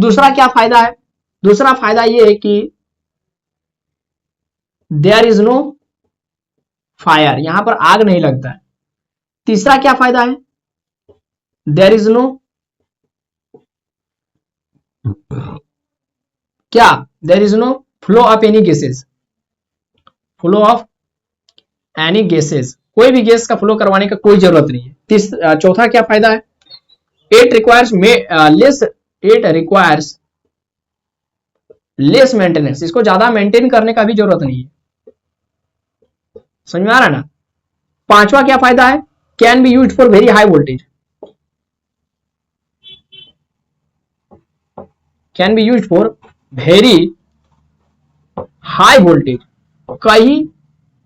दूसरा क्या फायदा है, दूसरा फायदा ये है कि देयर इज नो फायर, यहां पर आग नहीं लगता है। तीसरा क्या फायदा है, देयर इज नो क्या, there is no flow of any gases, flow of any gases, कोई भी गैस का फ्लो करवाने का कोई जरूरत नहीं है। चौथा क्या फायदा है, इट रिक्वायर्स लेस मेंटेनेंस, इसको ज्यादा मेंटेन करने का भी जरूरत नहीं है, समझ में आ रहा है ना। पांचवा क्या फायदा है, can be used for very high voltage, can be used for very high voltage, कहीं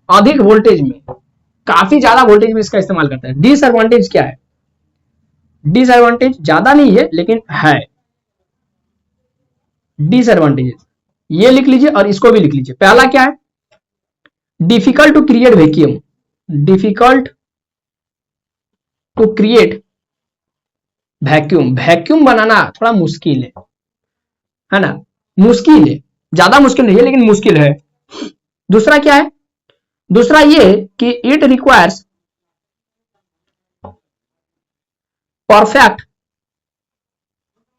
अधिक वोल्टेज में, काफी ज्यादा वोल्टेज में इसका इस्तेमाल करता है। डिसएडवांटेज क्या है, डिसएडवांटेज ज्यादा नहीं है लेकिन है, डिसएडवांटेजेस ये लिख लीजिए और इसको भी लिख लीजिए। पहला क्या है, difficult to create vacuum, difficult to create vacuum, vacuum बनाना थोड़ा मुश्किल है ना, मुश्किल है, ज्यादा मुश्किल नहीं है लेकिन मुश्किल है। दूसरा क्या है, दूसरा ये कि इट रिक्वायर्स परफेक्ट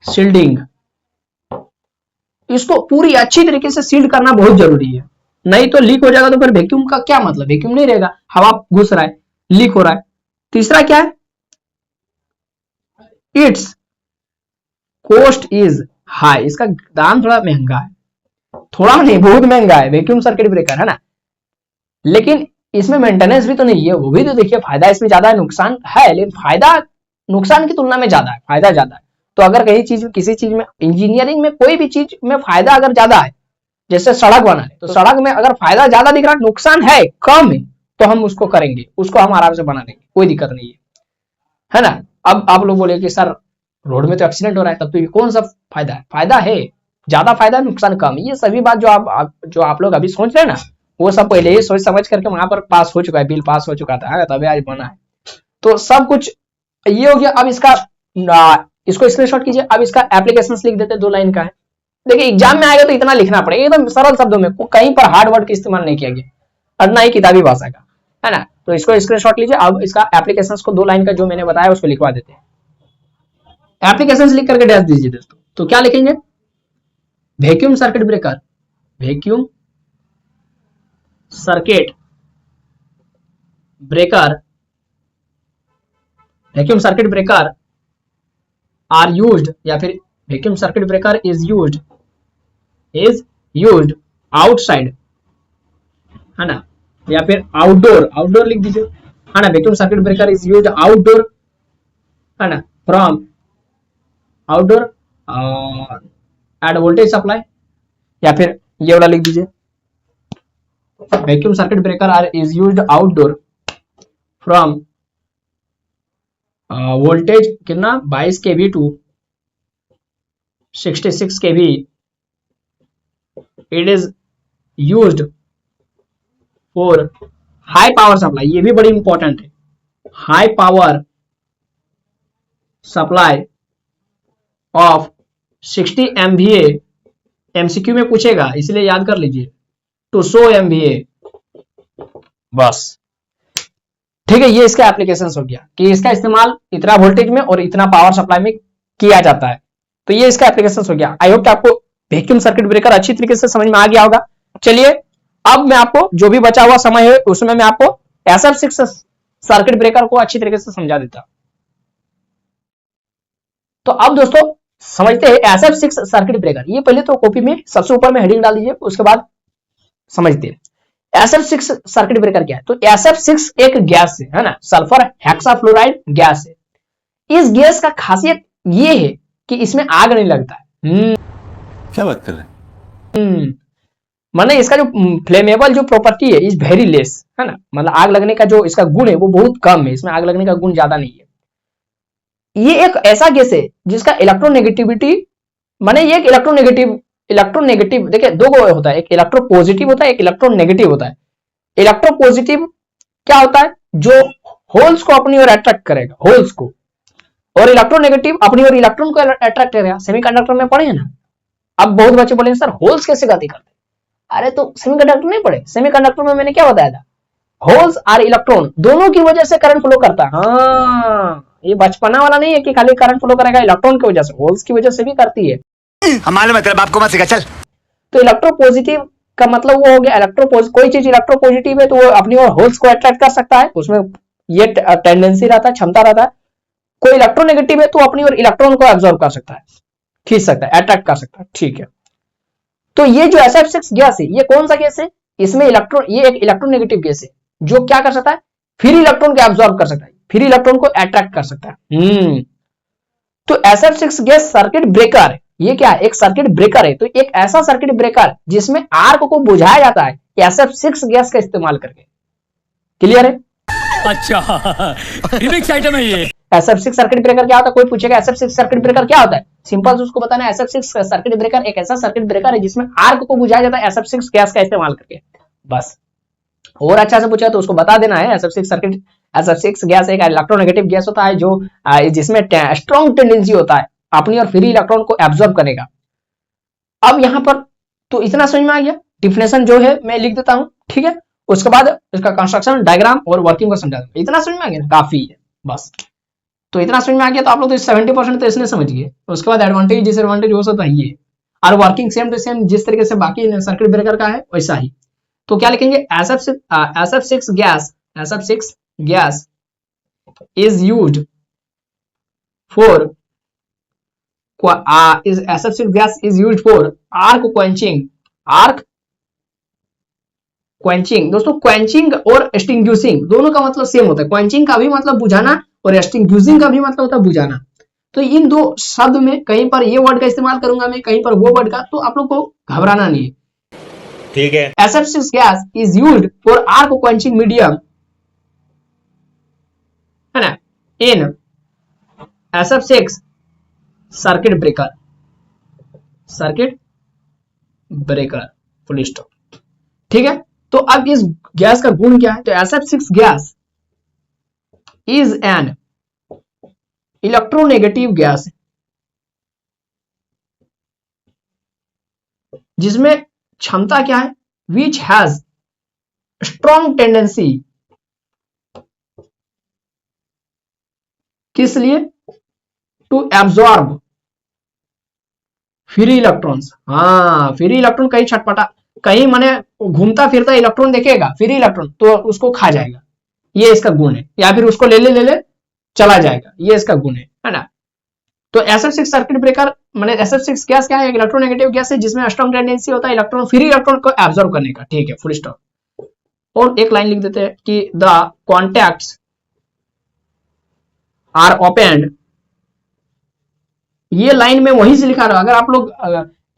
सील्डिंग, इसको पूरी अच्छी तरीके से सील्ड करना बहुत जरूरी है, नहीं तो लीक हो जाएगा तो फिर वैक्यूम का क्या मतलब, वैक्यूम नहीं रहेगा, हवा घुस रहा है, लीक हो रहा है। तीसरा क्या है, इट्स कॉस्ट इज हाई, इसका दाम थोड़ा महंगा है, थोड़ा नहीं बहुत महंगा है, वैक्यूम सर्किट ब्रेकर है ना, लेकिन इसमें मेंटेनेंस भी तो नहीं है, वो भी तो देखिए, फायदा इसमें ज्यादा है, नुकसान है, लेकिन फायदा नुकसान की तुलना में ज्यादा है, फायदा ज्यादा है। तो अगर कहीं चीज किसी चीज में, इंजीनियरिंग में कोई भी चीज में फायदा अगर ज्यादा है, जैसे सड़क बना है, तो सड़क में अगर फायदा ज्यादा दिख रहा है, नुकसान है कम है, तो हम उसको करेंगे, उसको हम आराम से बना देंगे, कोई दिक्कत नहीं है ना। अब आप लोग बोले कि सर रोड में तो एक्सीडेंट हो रहा है, तब तो ये कौन सा फायदा है, फायदा है, ज्यादा फायदा है, नुकसान कम। ये सभी बात जो आप लोग अभी सोच रहे हैं ना, वो सब पहले ही सोच समझ करके वहां पर पास हो चुका है, बिल पास हो चुका था, तभी आज बना है। तो सब कुछ ये हो गया। अब इसको स्क्रीनशॉट कीजिए। अब इसका एप्लीकेशन लिख देते, 2 लाइन का है। देखिए एग्जाम में आएगा तो इतना लिखना पड़ेगा, एकदम सरल शब्दों में, कहीं पर हार्ड वर्ड का इस्तेमाल नहीं किया गया, और ना ही किताबी भाषा का, है ना। तो इसको स्क्रीनशॉट लीजिए। अब इसका एप्लीकेशन को 2 लाइन का जो मैंने बताया उसको लिखवा देते हैं। एप्लीकेशन लिख करके डैश दीजिए दोस्तों। तो क्या लिखेंगे, vacuum circuit breaker, vacuum circuit breaker, vacuum circuit breaker are used, या फिर vacuum circuit breaker is used outside, है ना, या फिर आउटडोर लिख दीजिए, है ना। Vacuum circuit breaker is used outdoor, है ना, from outdoor at voltage supply, या फिर ये वाला लिख दीजिए, vacuum circuit breaker is used outdoor from voltage कितना 22 kV to 66 kV, it is used for high power supply, ये भी बड़ी इंपॉर्टेंट है, high power supply of 60 MVA MCQ में पूछेगा, इसलिए याद कर लीजिए, टू 100 MVA बस। ठीक है, ये इसका एप्लीकेशन हो गया कि इसका इस्तेमाल इतना वोल्टेज में और इतना पावर सप्लाई में किया जाता है। तो ये इसका एप्लीकेशन हो गया। आई होप कि आपको वैक्यूम सर्किट ब्रेकर अच्छी तरीके से समझ में आ गया होगा। चलिए अब मैं आपको जो भी बचा हुआ समय है उसमें मैं आपको SF6 सर्किट ब्रेकर को अच्छी तरीके से समझा देता। तो अब दोस्तों समझते हैं SF6 सर्किट ब्रेकर। ये पहले तो कॉपी में सबसे ऊपर में हेडिंग डाल दीजिए, उसके बाद समझते हैं SF6 सर्किट ब्रेकर क्या है। तो SF6 एक गैस है ना, सल्फर हेक्साफ्लोराइड गैस है। इस गैस का खासियत ये है कि इसमें आग नहीं लगता है। क्या बात कर रहे हैं? माने इसका जो फ्लेमेबल जो प्रॉपर्टी है इज वेरी लेस, है ना, मतलब आग लगने का जो इसका गुण है वो बहुत कम है, इसमें आग लगने का गुण ज्यादा नहीं है। ये एक ऐसा गैस है जिसका इलेक्ट्रोनेगेटिविटी, माने ये एक इलेक्ट्रोनेगेटिव देखिए दो होता है, एक इलेक्ट्रो पॉजिटिव होता है, एक इलेक्ट्रोनेगेटिव होता है। इलेक्ट्रो पॉजिटिव क्या होता है, जो होल्स को अपनी ओर अट्रैक्ट करेगा, होल्स को, और इलेक्ट्रोनेगेटिव अपनी ओर इलेक्ट्रॉन को अट्रैक्ट करेगा। सेमीकंडक्टर में पढ़े हैं ना। अब बहुत बच्चे बोलेंगे सर होल्स कैसे गति करते, अरे तो सेमीकंडक्टर नहीं पढ़े, सेमीकंडक्टर में मैंने क्या बताया था, होल्स और इलेक्ट्रॉन दोनों की वजह से करंट फ्लो करता है। हाँ, ये बचपना वाला नहीं है कि खाली करंट फ्लो करेगा इलेक्ट्रॉन की वजह से, होल्स की वजह से भी करती है। हमारे मतलब आपको मत सिखा चल। तो इलेक्ट्रो पॉजिटिव का मतलब वो हो गया कोई चीज इलेक्ट्रो पॉजिटिव है तो वो अपनी ओर होल्स को अट्रैक्ट कर सकता है, उसमें ये टेंडेंसी रहता है, क्षमता रहता है। कोई इलेक्ट्रोनेगेटिव है तो अपनी ओर इलेक्ट्रॉन को एब्जॉर्ब कर सकता है, खींच सकता है, अट्रैक्ट कर सकता है। ठीक है, तो ये जो SF6 गैस है ये कौन सा गैस है, इसमें ये एक इलेक्ट्रोनेगेटिव गैस है जो क्या कर सकता है, फ्री इलेक्ट्रॉन को एब्जॉर्ब कर सकता है, फ्री इलेक्ट्रॉन को अट्रैक्ट कर सकता है। तो SF6 गैस सर्किट ब्रेकर, ये क्या है, एक सर्किट ब्रेकर है। तो एक ऐसा सर्किट ब्रेकर जिसमें आर्क को बुझाया जाता है SF6 गैस का इस्तेमाल करके। क्लियर है? अच्छा रिमिक्स आइटम है ये। SF6 सर्किट ब्रेकर क्या होता है, कोई पूछेगा SF6 सर्किट ब्रेकर क्या होता है, सिंपल उसको बताना है SF6 सर्किट ब्रेकर एक ऐसा सर्किट ब्रेकर है जिसमें आर्क को बुझाया जाता है SF6 गैस का इस्तेमाल करके। बस, और अच्छा से पूछा तो उसको बता देना है SF6 गैस एक इलेक्ट्रोनेगेटिव गैस होता है जो जिसमें स्ट्रॉन्ग टेंडेंसी होता है अपनी और फ्री इलेक्ट्रॉन को एब्जॉर्ब करेगा। अब यहां पर तो इतना समझ में आ गया, डिफिनेशन जो है मैं लिख देता हूं, ठीक है, उसके बाद इसका कंस्ट्रक्शन डायग्राम और वर्किंग को समझा दूंगा। इतना समझ में आ गया, काफी है बस। तो इतना समझ में आ गया तो आप लोग तो 70% तो इसने समझ गए। उसके बाद एडवांटेज डिसएडवांटेज वो सब है, और वर्किंग सेम टू सेम जिस तरीके से बाकी सर्किट ब्रेकर का है वैसा ही। तो क्या लिखेंगे, SF6 gas is used for SF6 gas is used for arc quenching. दोस्तों क्वेंचिंग और एक्सटिंग्विशिंग दोनों का मतलब सेम होता है। क्वेंचिंग का भी मतलब बुझाना और एक्सटिंग्विशिंग का भी मतलब होता है बुझाना। तो इन दो शब्द में कहीं पर ये वर्ड का इस्तेमाल करूंगा मैं, कहीं पर वो वर्ड का, तो आप लोग को घबराना नहीं है, ठीक है। SF6 gas is used for arc quenching medium, है ना, इन SF6 circuit breaker full stop. ठीक है, तो अब इस गैस का गुण क्या है, तो SF6 gas is an electronegative gas जिसमें क्षमता क्या है, विच हैज स्ट्रॉन्ग टेंडेंसी, किस लिए, टू एब्जॉर्ब फ्री इलेक्ट्रॉन्स। हाँ, फ्री इलेक्ट्रॉन कहीं छटपटा, कहीं माने घूमता फिरता इलेक्ट्रॉन देखेगा फ्री इलेक्ट्रॉन तो उसको खा जाएगा, ये इसका गुण है, या फिर उसको ले ले चला जाएगा, ये इसका गुण है ना। तो SF6 सर्किट ब्रेकर माने SF6 गैस क्या है, एक इलेक्ट्रोनेगेटिव गैस है जिसमें स्ट्रॉन्ग टेंडेंसी होता है इलेक्ट्रॉन फ्री इलेक्ट्रॉन को एब्जॉर्ब करने का। ठीक है, फुल स्टॉप। और एक लाइन लिख देते हैं कि द कॉन्टैक्ट्स आर ओपन्ड। ये लाइन में वहीं से लिखा रहा, अगर आप लोग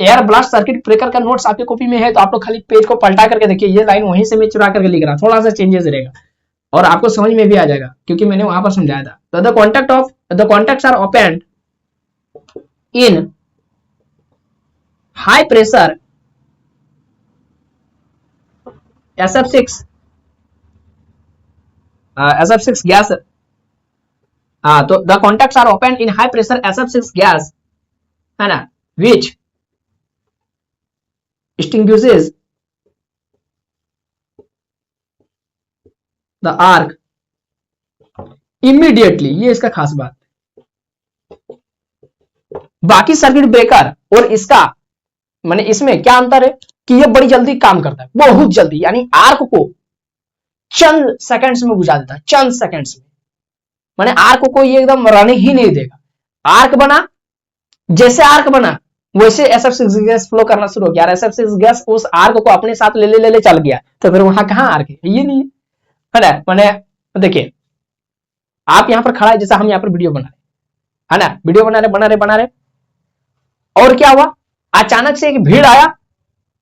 एयर ब्लास्ट सर्किट ब्रेकर का नोट्स आपकी कॉपी में है तो आप लोग खाली पेज को पलटा करके देखिए, ये लाइन वहीं से मैं चुरा करके लिख रहा, थोड़ा सा चेंजेस रहेगा और आपको समझ में भी आ जाएगा क्योंकि मैंने वहां पर समझाया था। तो the contacts are opened in high pressure SF6 gas, तो the contacts are open in high pressure SF6 gas, है ना, which extinguishes the arc immediately। ये इसका खास बात। बाकी सर्किट ब्रेकर और इसका माने इसमें क्या अंतर है कि ये बड़ी जल्दी काम करता है, बहुत जल्दी, यानी आर्क को चंद सेकंड्स में बुझा देता है, चंद सेकंड्स में। माने आर्क को ये एकदम रनिंग ही नहीं देगा। आर्क बना, जैसे आर्क बना वैसे SF6 गैस फ्लो करना शुरू हो गया। SF6 गैस उस आर्क को अपने साथ ले चल गया, तो फिर वहां कहां आर्क है? ये नहीं है ना। माने देखिए, आप यहां पर खड़ा है, जैसा हम यहां पर वीडियो बना रहे है ना, वीडियो बना रहे और क्या हुआ, अचानक से एक भीड़ आया,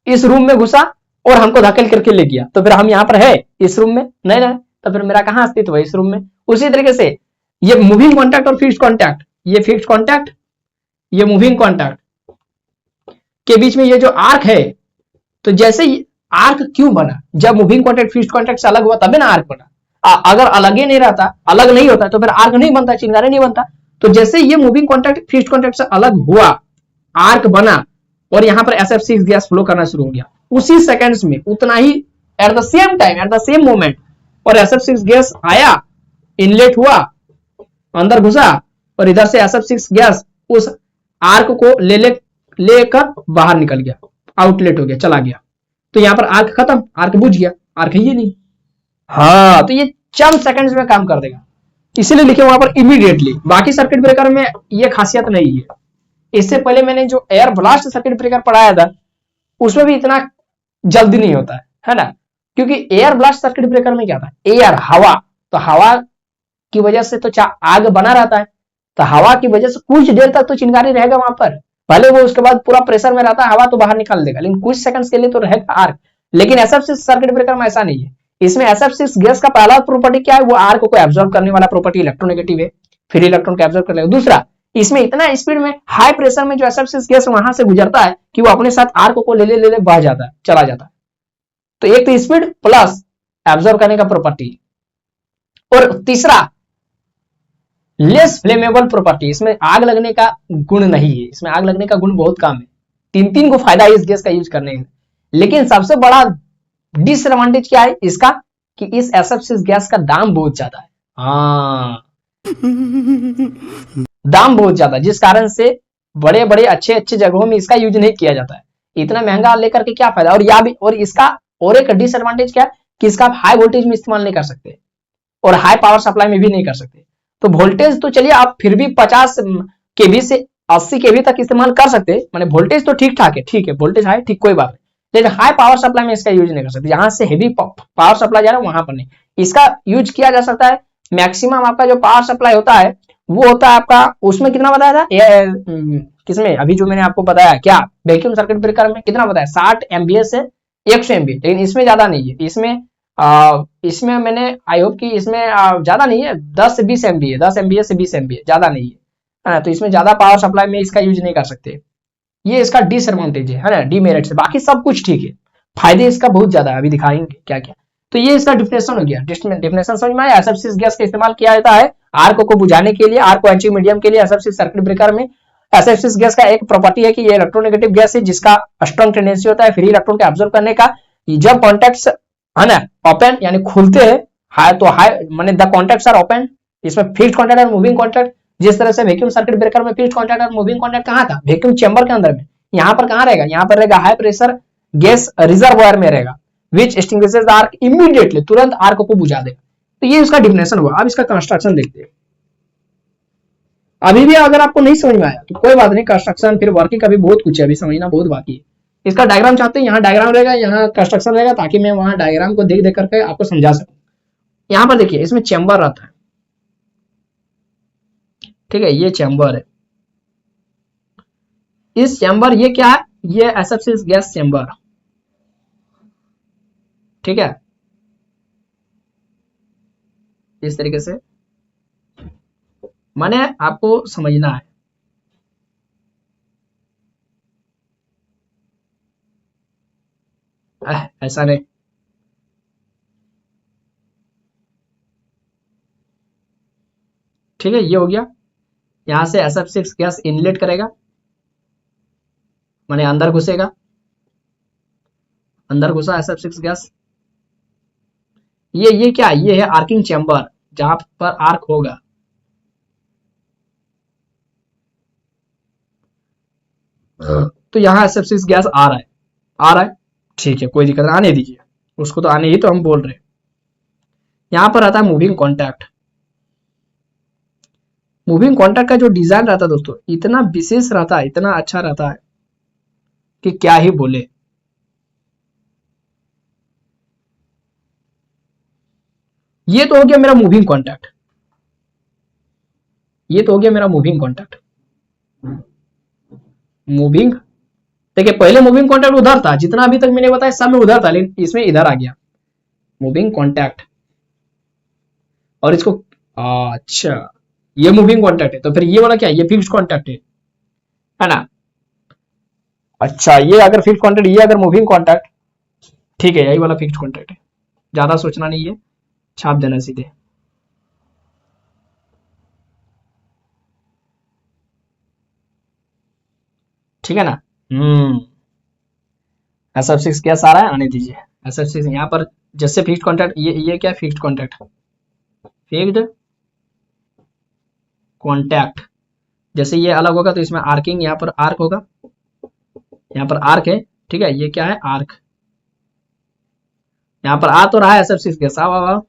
इस रूम में घुसा और हमको धकेल करके ले गया, तो फिर हम यहां पर है इस रूम में नहीं ना, तो फिर मेरा कहां अस्तित्व है? इस रूम में। उसी तरीके से ये मूविंग कॉन्टैक्ट और फिक्स्ड कॉन्टैक्ट, ये फिक्स्ड कॉन्टैक्ट, ये मूविंग कॉन्टैक्ट के बीच में ये जो आर्क है, तो जैसे आर्क क्यों बना? जब मूविंग कॉन्टैक्ट फिक्स्ड कॉन्टैक्ट से अलग हुआ तभी ना आर्क बना। अगर अलग ही नहीं रहता, अलग नहीं होता, तो फिर आर्क नहीं बनता, चिंगारी नहीं बनता। तो जैसे ये मूविंग कॉन्टैक्ट फिक्स्ड कॉन्टैक्ट से अलग हुआ, आर्क बना और यहां पर SF6 गैस फ्लो करना शुरू हो गया, उसी सेकंड्स में उतना ही at the same time, at the same moment, और SF6 गैस आया, इनलेट हुआ, अंदर घुसा और इधर से SF6 गैस उस आर्क को लेकर बाहर निकल गया, आउटलेट हो गया, चला गया। तो यहां पर आर्क खत्म, आर्क बुझ गया, आर्क है ये नहीं। हाँ, तो ये चंद सेकंड्स में काम कर देगा, इसीलिए लिखे वहां पर इमीडिएटली। बाकी सर्किट ब्रेकर में ये खासियत नहीं है। इससे पहले मैंने जो एयर ब्लास्ट सर्किट ब्रेकर पढ़ाया था, उसमें भी इतना जल्दी नहीं होता है ना, क्योंकि एयर ब्लास्ट सर्किट ब्रेकर में क्या था, एयर, हवा, तो हवा की वजह से तो आग बना रहता है, तो हवा की वजह से कुछ देर तक तो चिंगारी रहेगा वहां पर, भले वो उसके बाद पूरा प्रेशर में रहता है, हवा तो बाहर निकाल देगा, लेकिन कुछ सेकंड्स के लिए तो रहेगा आर्क। लेकिन SF6 सर्किट ब्रेकर में ऐसा नहीं है। इसमें SF6 गैस का पहला प्रॉपर्टी क्या है, वो आर्क को एब्जॉर्ब करने वाला प्रॉपर्टी इलेक्ट्रोनेगेटिव है, फ्री इलेक्ट्रॉन को एब्जॉर्ब कर लेगा। दूसरा, इसमें इतना स्पीड में हाई प्रेशर में जो SF6 गैस वहां से गुजरता है कि वो अपने साथ आर्क को ले बह जाता है, चला जाता है। तो एक तो स्पीड प्लस एब्जॉर्ब करने का प्रॉपर्टी, और तीसरा लेस फ्लेमेबल प्रॉपर्टी, इसमें आग लगने का गुण नहीं है, इसमें आग लगने का गुण बहुत कम है। तीन को फायदा है इस गैस का यूज करने में, लेकिन सबसे बड़ा डिसएडवांटेज क्या है इसका, कि इस SF6 गैस का दाम बहुत ज्यादा है। हाँ, दाम बहुत ज्यादा, जिस कारण से बड़े बड़े अच्छे जगहों में इसका यूज नहीं किया जाता है। इतना महंगा लेकर के क्या फायदा। और इसका और एक डिसएडवांटेज क्या है कि इसका आप हाई वोल्टेज में इस्तेमाल नहीं कर सकते और हाई पावर सप्लाई में भी नहीं कर सकते। तो वोल्टेज तो चलिए आप फिर भी 50 kV से 80 kV तक इस्तेमाल कर सकते हैं, माने वोल्टेज तो ठीक ठाक है, ठीक है, वोल्टेज हाई, ठीक, कोई बात नहीं, लेकिन हाई पावर सप्लाई में इसका यूज नहीं कर सकते। जहां से हेवी पावर सप्लाई जा रहा है वहां पर नहीं इसका यूज किया जा सकता है। मैक्सिमम आपका जो पावर सप्लाई होता है वो होता है आपका, उसमें कितना बताया था, किसमें, अभी जो मैंने आपको बताया, क्या वैक्यूम सर्किट ब्रेकर में कितना बताया, 60 MVA से 100 MVA, लेकिन इसमें ज्यादा नहीं है। इसमें मैंने आई होप कि इसमें ज्यादा नहीं है, 10 से 20 MVA, 10 MVA से 20 MVA, ज्यादा नहीं है, तो इसमें ज्यादा पावर सप्लाई में इसका यूज नहीं कर सकते। ये इसका डिसएडवांटेज है ना, डीमेरिट से। बाकी सब कुछ ठीक है, फायदे इसका बहुत ज्यादा है, अभी दिखाएंगे क्या क्या। तो ये इसका डिफिनेशन हो गया, डिफिनेशन समझ में आया। SF6 गैस का इस्तेमाल किया जाता है आर्क को बुझाने के लिए, आर्क क्वांटिटी मीडियम के लिए। SF6 सर्किट ब्रेकर में SF6 गैस का एक प्रॉपर्टी है कि ये इलेक्ट्रोनेगेटिव गैस है, जिसका स्ट्रॉन्ग टेंडेंसी होता है फ्री इलेक्ट्रॉन को एब्जॉर्ब करने का। जब कॉन्टैक्ट्स है ना ओपन यानी खुलते हैं, हाई तो हाई माने द कॉन्टैक्ट्स आर ओपन, इसमें फिक्स्ड कॉन्टैक्ट और मूविंग कॉन्टैक्ट। जिस तरह से वैक्यूम सर्किट ब्रेकर में फिक्स्ड कॉन्टैक्ट और मूविंग कॉन्टैक्ट कहां था, वैक्यूम चेंबर के अंदर में, यहां पर कहां रहेगा, यहां पर रहेगा हाई प्रेशर गैस रिजर्वॉयर में रहेगा, विच एक्सटिंग्विशेस द आर्क इमीडिएटली, तुरंत आर्क को बुझा देगा। तो ये इसका डिफिनेशन हुआ। अब इसका कंस्ट्रक्शन देखते हैं। अभी भी अगर आपको नहीं समझ में आया तो कोई बात नहीं, कंस्ट्रक्शन फिर वर्किंग का भी बहुत कुछ है, अभी समझना बहुत बाकी है। इसका डायग्राम चाहते हैं, यहाँ डायग्राम रहेगा, यहाँ कंस्ट्रक्शन रहेगा, ताकि मैं वहां डायग्राम को देख करके आपको समझा सकूं। यहाँ पर देखिए, इसमें चैम्बर रहता है, ठीक है, ये चैम्बर है। इस चैम्बर, ये क्या है, ये SF6 गैस चैम्बर, ठीक है, इस तरीके से माने आपको समझना है। ऐसा नहीं, ठीक है, ये हो गया। यहां से SF6 गैस इनलेट करेगा, माने अंदर घुसेगा, अंदर घुसा SF6 गैस। ये क्या, ये है आर्किंग चैम्बर जहां पर आर्क होगा। तो यहाँ SF6 गैस आ रहा है, आ रहा है, ठीक है, कोई दिक्कत नहीं, आने दीजिए उसको, तो आने ही तो हम बोल रहे हैं। यहाँ पर आता है मूविंग कॉन्टैक्ट। मूविंग कॉन्टैक्ट का जो डिजाइन रहता है दोस्तों, इतना विशेष रहता है, इतना अच्छा रहता है कि क्या ही बोले। ये तो हो गया मेरा मूविंग कॉन्टैक्ट, ये तो हो गया मेरा मूविंग कॉन्टैक्ट। मूविंग, देखिए पहले मूविंग कॉन्टैक्ट उधर था, जितना अभी तक मैंने बताया सब में उधर था, लेकिन इसमें इधर आ गया मूविंग कॉन्टैक्ट। और इसको, अच्छा ये मूविंग कॉन्टैक्ट है, तो फिर ये वाला क्या है, ये फिक्स्ड कॉन्टैक्ट है ना। अच्छा ये अगर फिक्स्ड कॉन्टैक्ट, ये अगर मूविंग कॉन्टैक्ट, ठीक है, यही वाला फिक्स्ड कॉन्टैक्ट है, ज्यादा सोचना नहीं है, छाप देना सीधे। ठीक है ना। SF6 क्या सारा है, आने दीजिए। SF6 यहाँ पर जैसे फिक्स्ड कॉन्टैक्ट, ये क्या फिक्स्ड कॉन्टैक्ट, फिक्स्ड कॉन्टैक्ट। जैसे ये अलग होगा तो इसमें आर्किंग, यहाँ पर आर्क होगा, यहाँ पर आर्क है, ठीक है, ये क्या है आर्क। यहाँ पर आ तो रहा है SF6 गैस, आओ,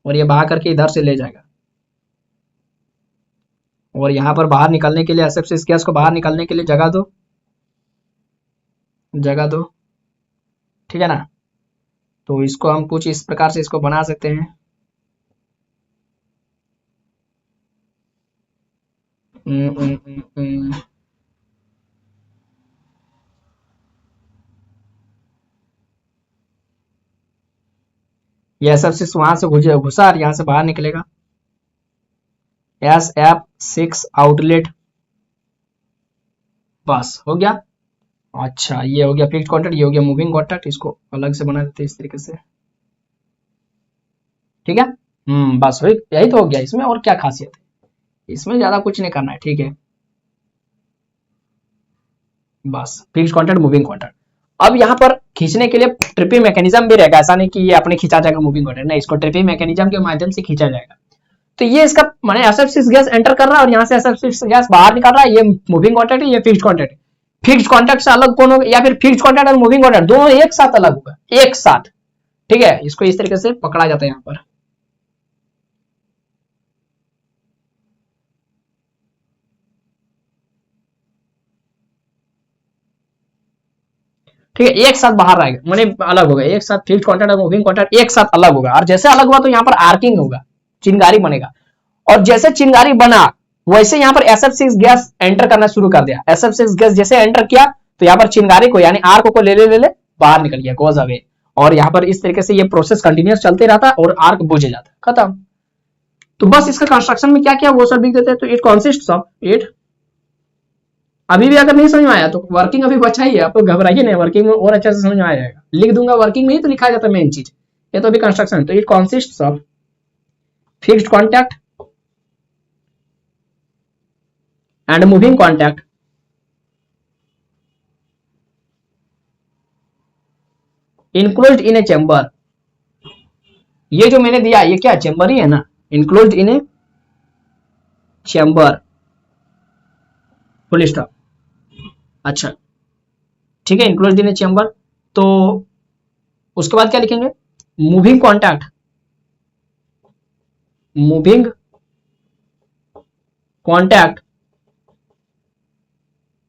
और ये बहा करके इधर से ले जाएगा, और यहाँ पर बाहर निकलने के लिए SF6 गैस को बाहर निकलने के लिए जगह दो, जगह दो, ठीक है ना। तो इसको हम कुछ इस प्रकार से इसको बना सकते हैं। ये SF6 वहां से घुसा और यहाँ से बाहर निकलेगा, SF6 आउटलेट, बस हो गया। अच्छा ये हो गया फिक्स्ड कॉन्टैक्ट, ये हो गया मूविंग कॉन्टैक्ट, इसको अलग से बना देते हैं इस तरीके से, ठीक है। बस यही तो हो गया, इसमें और क्या खासियत है, इसमें ज्यादा कुछ नहीं करना है, ठीक है, बस फिक्स्ड कॉन्टैक्ट मूविंग कॉन्टैक्ट। अब यहाँ पर खींचने के लिए ट्रिपिंग मैकेनिज्म भी रहेगा, ऐसा नहीं कि ये अपने खींचा जाएगा मूविंग कॉन्टैक्ट, नहीं, इसको ट्रिपिंग मैकेनिज्म के माध्यम से खींचा जाएगा। तो ये इसका माने SF6 गैस एंटर कर रहा है और यहाँ से SF6 गैस बाहर निकल रहा है, ये मूविंग कॉन्टैक्ट है, ये फिक्स्ड कॉन्टैक्ट है। फिक्स्ड कॉन्टैक्ट से अलग कौन होगा, या फिर फिक्स्ड कॉन्टैक्ट और मूविंग कॉन्टैक्ट दोनों एक साथ अलग होगा, एक साथ, ठीक है, इसको इस तरीके से पकड़ा जाता है यहाँ पर। ठीक है, एक साथ बाहर आएगा, माने अलग होगा, एक साथ फिक्स्ड कॉन्टैक्ट और मूविंग कॉन्टैक्ट एक साथ अलग होगा, और जैसे अलग हुआ तो यहाँ पर आर्किंग होगा, चिंगारी बनेगा, और जैसे चिंगारी बना वैसे यहाँ पर SF6 गैस एंटर करना शुरू कर दिया। SF6 गैस जैसे एंटर किया तो यहाँ पर चिंगारी को यानी आर्क को ले बाहर निकल गया, गोज अवे, और यहाँ पर इस तरीके से ये प्रोसेस कंटिन्यूस चलते रहता है और आर्क बुझ जाता है, खत्म। तो बस इसका कंस्ट्रक्शन में क्या क्या वो सब लिख देते हैं। तो इट कॉन्सिस्ट ऑफ इट, अभी भी अगर नहीं समझ में आया तो वर्किंग अभी बचा ही है, आपको घबराइए नहीं, वर्किंग में और अच्छे से समझ में आ जाएगा, लिख दूंगा, वर्किंग में ही तो लिखा जाता है मेन चीज, ये तो अभी कंस्ट्रक्शन। तो it consist of fixed contact and moving contact enclosed in A chamber. ये जो मैंने दिया ये क्या चैम्बर ही है ना, इनक्लोज्ड इन ए चैम्बर, फुल स्टॉप। अच्छा ठीक है, इनक्लोज्ड इन ए चैम्बर। तो उसके बाद क्या लिखेंगे, moving contact, moving contact,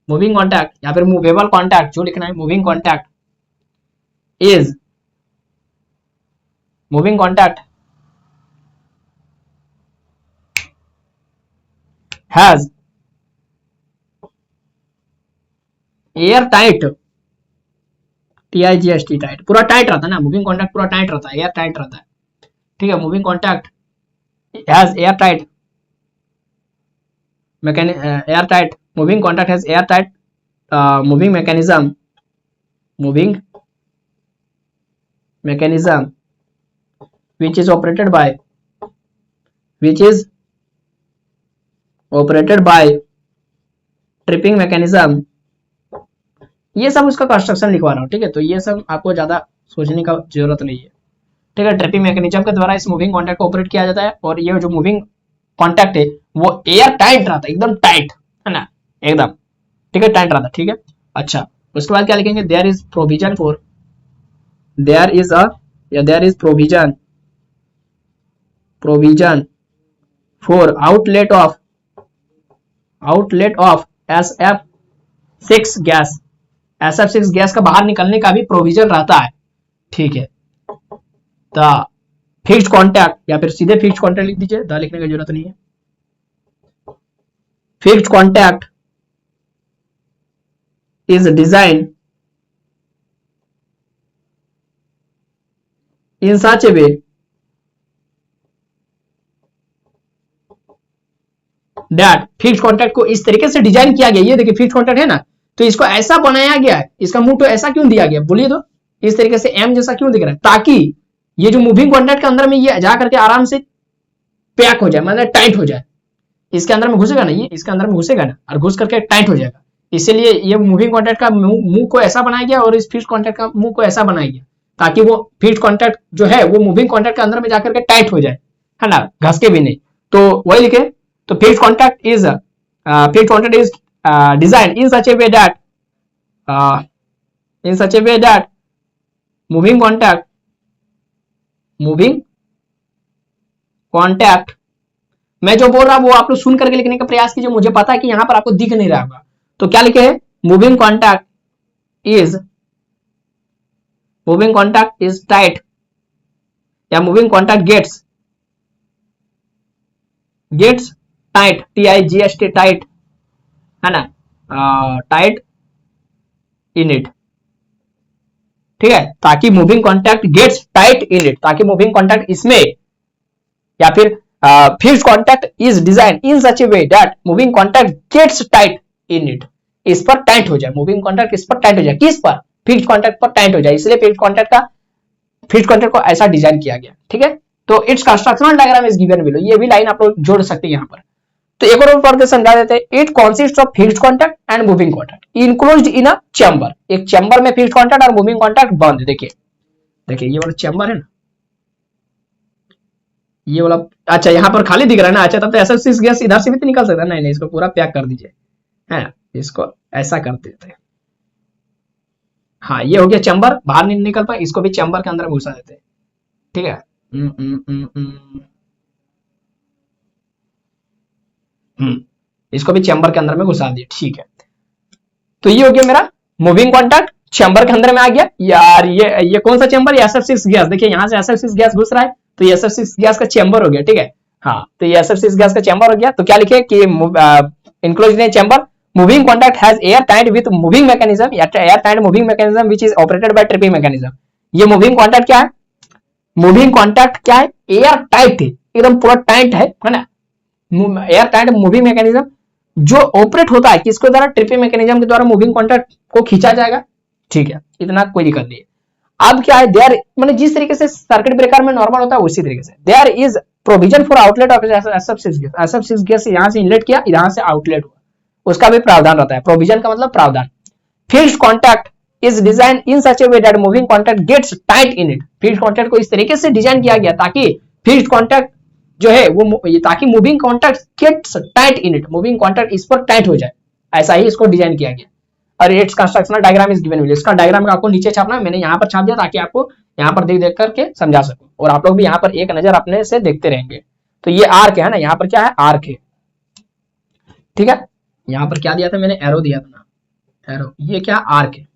moving contact या फिर मूवेबल कॉन्टैक्ट, जो लिखना है, moving contact is, moving contact has air tight, TIGST tight, पूरा टाइट रहता है ना, मूविंग कॉन्टैक्ट पूरा टाइट रहता है, एयर टाइट रहता है, ठीक है। Moving contact has air tight air tight, moving contact has air tight moving mechanism, moving mechanism which is operated by tripping mechanism ये सब उसका कंस्ट्रक्शन लिखवा रहा हूँ, ठीक है। तो ये सब आपको ज्यादा सोचने का जरूरत नहीं है, ठीक है। ट्रैपिंग मैकेनिज्म के द्वारा इस मूविंग कॉन्टैक्ट को ऑपरेट किया जाता है, और ये जो मूविंग कॉन्टैक्ट है वो एयर टाइट रहता है, एकदम टाइट, है ना, एकदम, ठीक है, टाइट रहता है, ठीक है। अच्छा, उसके बाद क्या लिखेंगे, there is provision for, there is a, या there is provision for outlet of SF6 gas, SF6 gas का बाहर निकलने का भी प्रोविजन रहता है, ठीक है। द फिक्स्ड कॉन्टैक्ट, या फिर सीधे फिक्स्ड कॉन्टैक्ट लिख दीजिए, द लिखने की जरूरत नहीं है। Fixed contact is design in such a way that, fixed contact को इस तरीके से डिजाइन किया गया, ये देखिए फिक्स्ड कॉन्टैक्ट है ना, तो इसको ऐसा बनाया गया है, इसका मुंह तो ऐसा क्यों दिया गया, बोलिए तो, इस तरीके से एम जैसा क्यों दिख रहा है, ताकि ये जो मूविंग कॉन्टैक्ट के अंदर में ये जा करके आराम से पैक हो जाए, मतलब टाइट हो जाए, इसके अंदर में घुसेगा ना, ये इसके अंदर में घुसेगा ना, और घुस करके टाइट हो जाएगा। इसीलिए ये मूविंग कॉन्टैक्ट का मुंह को ऐसा बनाया गया, और इस फिक्स्ड कॉन्टैक्ट का मुंह को ऐसा बनाया गया, ताकि वो फिक्स्ड कॉन्टैक्ट जो है वो मूविंग कॉन्टैक्ट के अंदर में जाकर के टाइट हो जाए, है ना, घस के भी नहीं। तो वही लिखे, तो fixed contact is design in such a way that moving contact, मैं जो बोल रहा हूं वो आप लोग सुन करके लिखने का प्रयास कीजिए, मुझे पता है कि यहां पर आपको दिख नहीं रहा होगा। तो क्या लिखे है, मूविंग कॉन्टैक्ट इज टाइट, या moving contact gets tight, TIGST tight, है ना, टाइट इन इट, ठीक है, ताकि moving contact gets tight in it, ताकि मूविंग कॉन्टैक्ट इसमें, या फिर fixed contact is design in such a way that moving contact gets tight in it, इस पर टाइट हो जाए, मूविंग कॉन्टैक्ट इस पर टाइट हो जाए, किस पर, फिक्स्ड कॉन्टैक्ट पर टाइट हो जाए, इसलिए फिक्स्ड कॉन्टैक्ट को ऐसा डिजाइन किया गया, ठीक है। तो it's constructional diagram is given below, ये भी लाइन आप लोग जोड़ सकते हैं यहाँ पर। तो एक और पढ़ के समझा देते हैं, it consist of fixed contact and moving contact enclosed in a chamber, एक चैम्बर में फिक्स्ड कॉन्टैक्ट और मूविंग कॉन्टैक्ट बंद, देखिए ये वाला चैम्बर है ना, ये वाला, अच्छा यहाँ पर खाली दिख रहा है ना, अच्छा तब तो SF6 गैस इधर से भी तो निकल सकता है, नहीं इसको पूरा पैक कर दीजिए, है ना, इसको ऐसा कर देते हैं, हाँ ये हो गया चैम्बर, बाहर नहीं निकल पाए, इसको भी चैम्बर के अंदर घुसा देते हैं, ठीक है। इसको भी चैम्बर के अंदर में घुसा दिए, ठीक है। तो ये हो गया मेरा मूविंग कॉन्टैक्ट चैम्बर के अंदर में आ गया यार, ये कौन सा चैम्बर, SF6 गैस, देखिए यहाँ से SF6 गैस घुस रहा है, तो ये SF6 गैस का चैम्बर हो गया, ठीक है, हाँ, तो ये SF6 गैस का चैम्बर हो गया। तो क्या लिखे कि enclosed in chamber moving contact has air tight with moving mechanism, या air tight moving mechanism which is operated by tripping mechanism. ये मूविंग कॉन्टैक्ट क्या है, मूविंग कॉन्टैक्ट क्या है, एयर टाइट है, एकदम पूरा टाइट है ना, एयर टाइट मूविंग मैकेनिज्म जो ऑपरेट होता है किसके द्वारा, ट्रिपिंग मैकेनिज्म के द्वारा मूविंग कॉन्टैक्ट को खींचा जाएगा, ठीक है, इतना कोई दिक्कत नहीं है। अब क्या है, देयर मतलब जिस तरीके से सर्किट ब्रेकर में नॉर्मल होता है उसी तरीके से there is provision for outlet of SF6 gas, यहां से इनलेट किया, यहां से आउटलेट हुआ, उसका भी प्रावधान रहता है, प्रोविजन का मतलब प्रावधान। Fixed contact is design in such a way that moving contact gets tight in it, fixed contact को इस तरीके से डिजाइन किया गया ताकि फिक्स्ड कॉन्टैक्ट जो है वो, ताकि moving contact gets tight in it, moving contact इस पर टाइट हो जाए, ऐसा ही इसको डिजाइन किया गया। और it's constructional diagram is given below, इसका डायग्राम आपको नीचे छापना है, मैंने यहाँ पर छाप दिया ताकि आपको यहाँ पर देख करके समझा सकूं, और आप लोग भी यहाँ पर एक नजर अपने से देखते रहेंगे। तो ये आर्क है ना, यहाँ पर क्या है, आर्क है, ठीक है, यहाँ पर क्या दिया था मैंने, एरो दिया था ना, एरो, ये क्या आर्क है,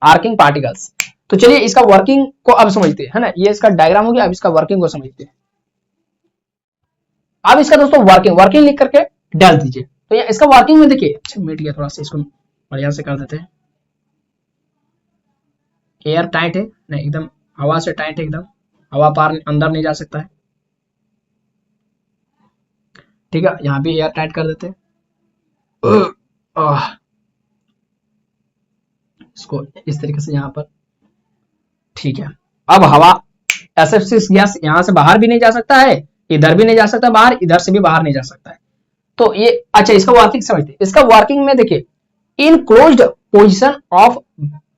आर्किंग पार्टिकल्स। तो चलिए इसका वर्किंग को अब समझते हैं, है ना, ये इसका डायग्राम हो गया, अब इसका वर्किंग को समझते हैं। अब इसका दोस्तों वर्किंग लिख करके डाल दीजिए। तो ये इसका वर्किंग में देखिए, अच्छा मिट गया थोड़ा सा, इसको बढ़िया से कर देते हैं। एयर टाइट है, नहीं एकदम हवा से टाइट है, एकदम हवा पार अंदर नहीं जा सकता है, ठीक है, यहाँ भी एयर टाइट कर देते हैं, इसको इस तरीके से यहाँ पर, ठीक है। अब हवा SF6 गैस यहाँ से बाहर भी नहीं जा सकता है, इधर भी नहीं जा सकता बाहर, इधर से भी बाहर नहीं जा सकता है। तो ये अच्छा, इसका वर्किंग समझते हैं। इसका वर्किंग में देखिए, इन क्लोज्ड पोजीशन ऑफ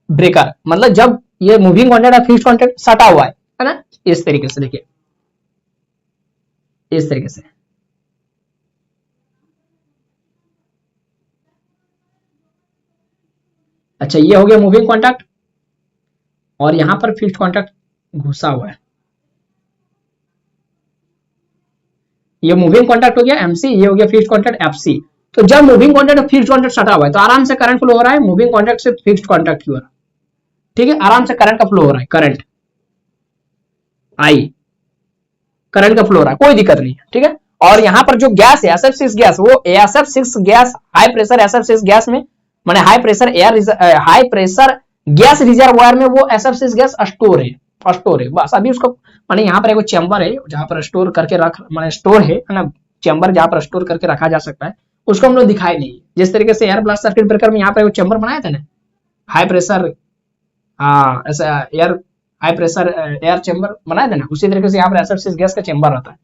ब्रेकर, मतलब जब ये मूविंग कॉन्टैक्ट और फिक्स्ड कॉन्टैक्ट सटा हुआ है ना, इस तरीके से देखिए, इस तरीके से। अच्छा, ये हो गया मूविंग कॉन्टैक्ट और यहां पर फिक्स्ड कॉन्टैक्ट घुसा हुआ है। ये मूविंग कॉन्टैक्ट हो गया एमसी, ये हो गया फिक्स्ड कॉन्टैक्ट एफसी। तो जब मूविंग कॉन्टैक्ट और फिक्स्ड कॉन्टैक्ट सटा हुआ है तो आराम से करंट फ्लो हो रहा है मूविंग कॉन्टैक्ट से फिक्स्ड कॉन्टैक्ट की ओर, ठीक है, आराम से करंट का फ्लो हो रहा है, करंट आई, करंट का फ्लो हो रहा है, कोई दिक्कत नहीं है, ठीक है। और यहाँ पर जो गैस है SF6 गैस, वो SF6 gas high pressure SF6 gas में, माने high pressure air, high pressure gas reservoir में वो SF6 गैस स्टोर है, स्टोर है बस। अभी उसको माने यहाँ पर एक चैम्बर है जहां पर स्टोर करके रख, माने स्टोर है ना, चैम्बर जहां पर स्टोर करके रखा जा सकता है, उसको हम लोग दिखाई नहीं। जिस तरीके से एयर ब्लास्ट सर्किट ब्रेकर में यहाँ पर चैम्बर बनाया था ना, हाई प्रेशर, हाँ ऐसा air, high pressure air chamber बनाया था ना, उसी तरीके से यहाँ पर SF6 गैस का चैम्बर रहता है,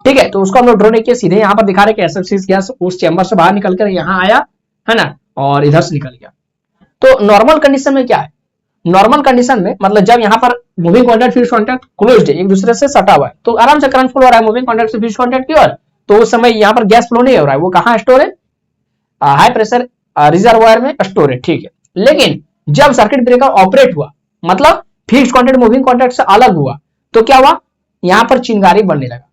ठीक है। तो उसको हम लोग ड्रो नहीं किया, सीधे यहाँ पर दिखा रहे कि SF6 गैस उस चैम्बर से बाहर निकल कर यहाँ आया है ना, और इधर से निकल गया। तो नॉर्मल कंडीशन में क्या है, नॉर्मल कंडीशन में मतलब जब यहाँ पर moving contact fixed contact closed है, एक दूसरे से सटा हुआ है, तो आराम से करंट फ्लो हो रहा है मूविंग कॉन्टैक्ट से फिक्स्ड कॉन्टैक्ट की ओर। तो उस समय यहाँ पर गैस फ्लो नहीं हो रहा है, वो कहाँ स्टोर है, हाई प्रेशर रिजर्वायर में स्टोर है, ठीक है। लेकिन जब सर्किट ब्रेकर ऑपरेट हुआ, मतलब फिक्स्ड कॉन्टैक्ट मूविंग कॉन्टैक्ट से अलग हुआ, तो क्या हुआ, यहाँ पर चिंगारी बनने लगा,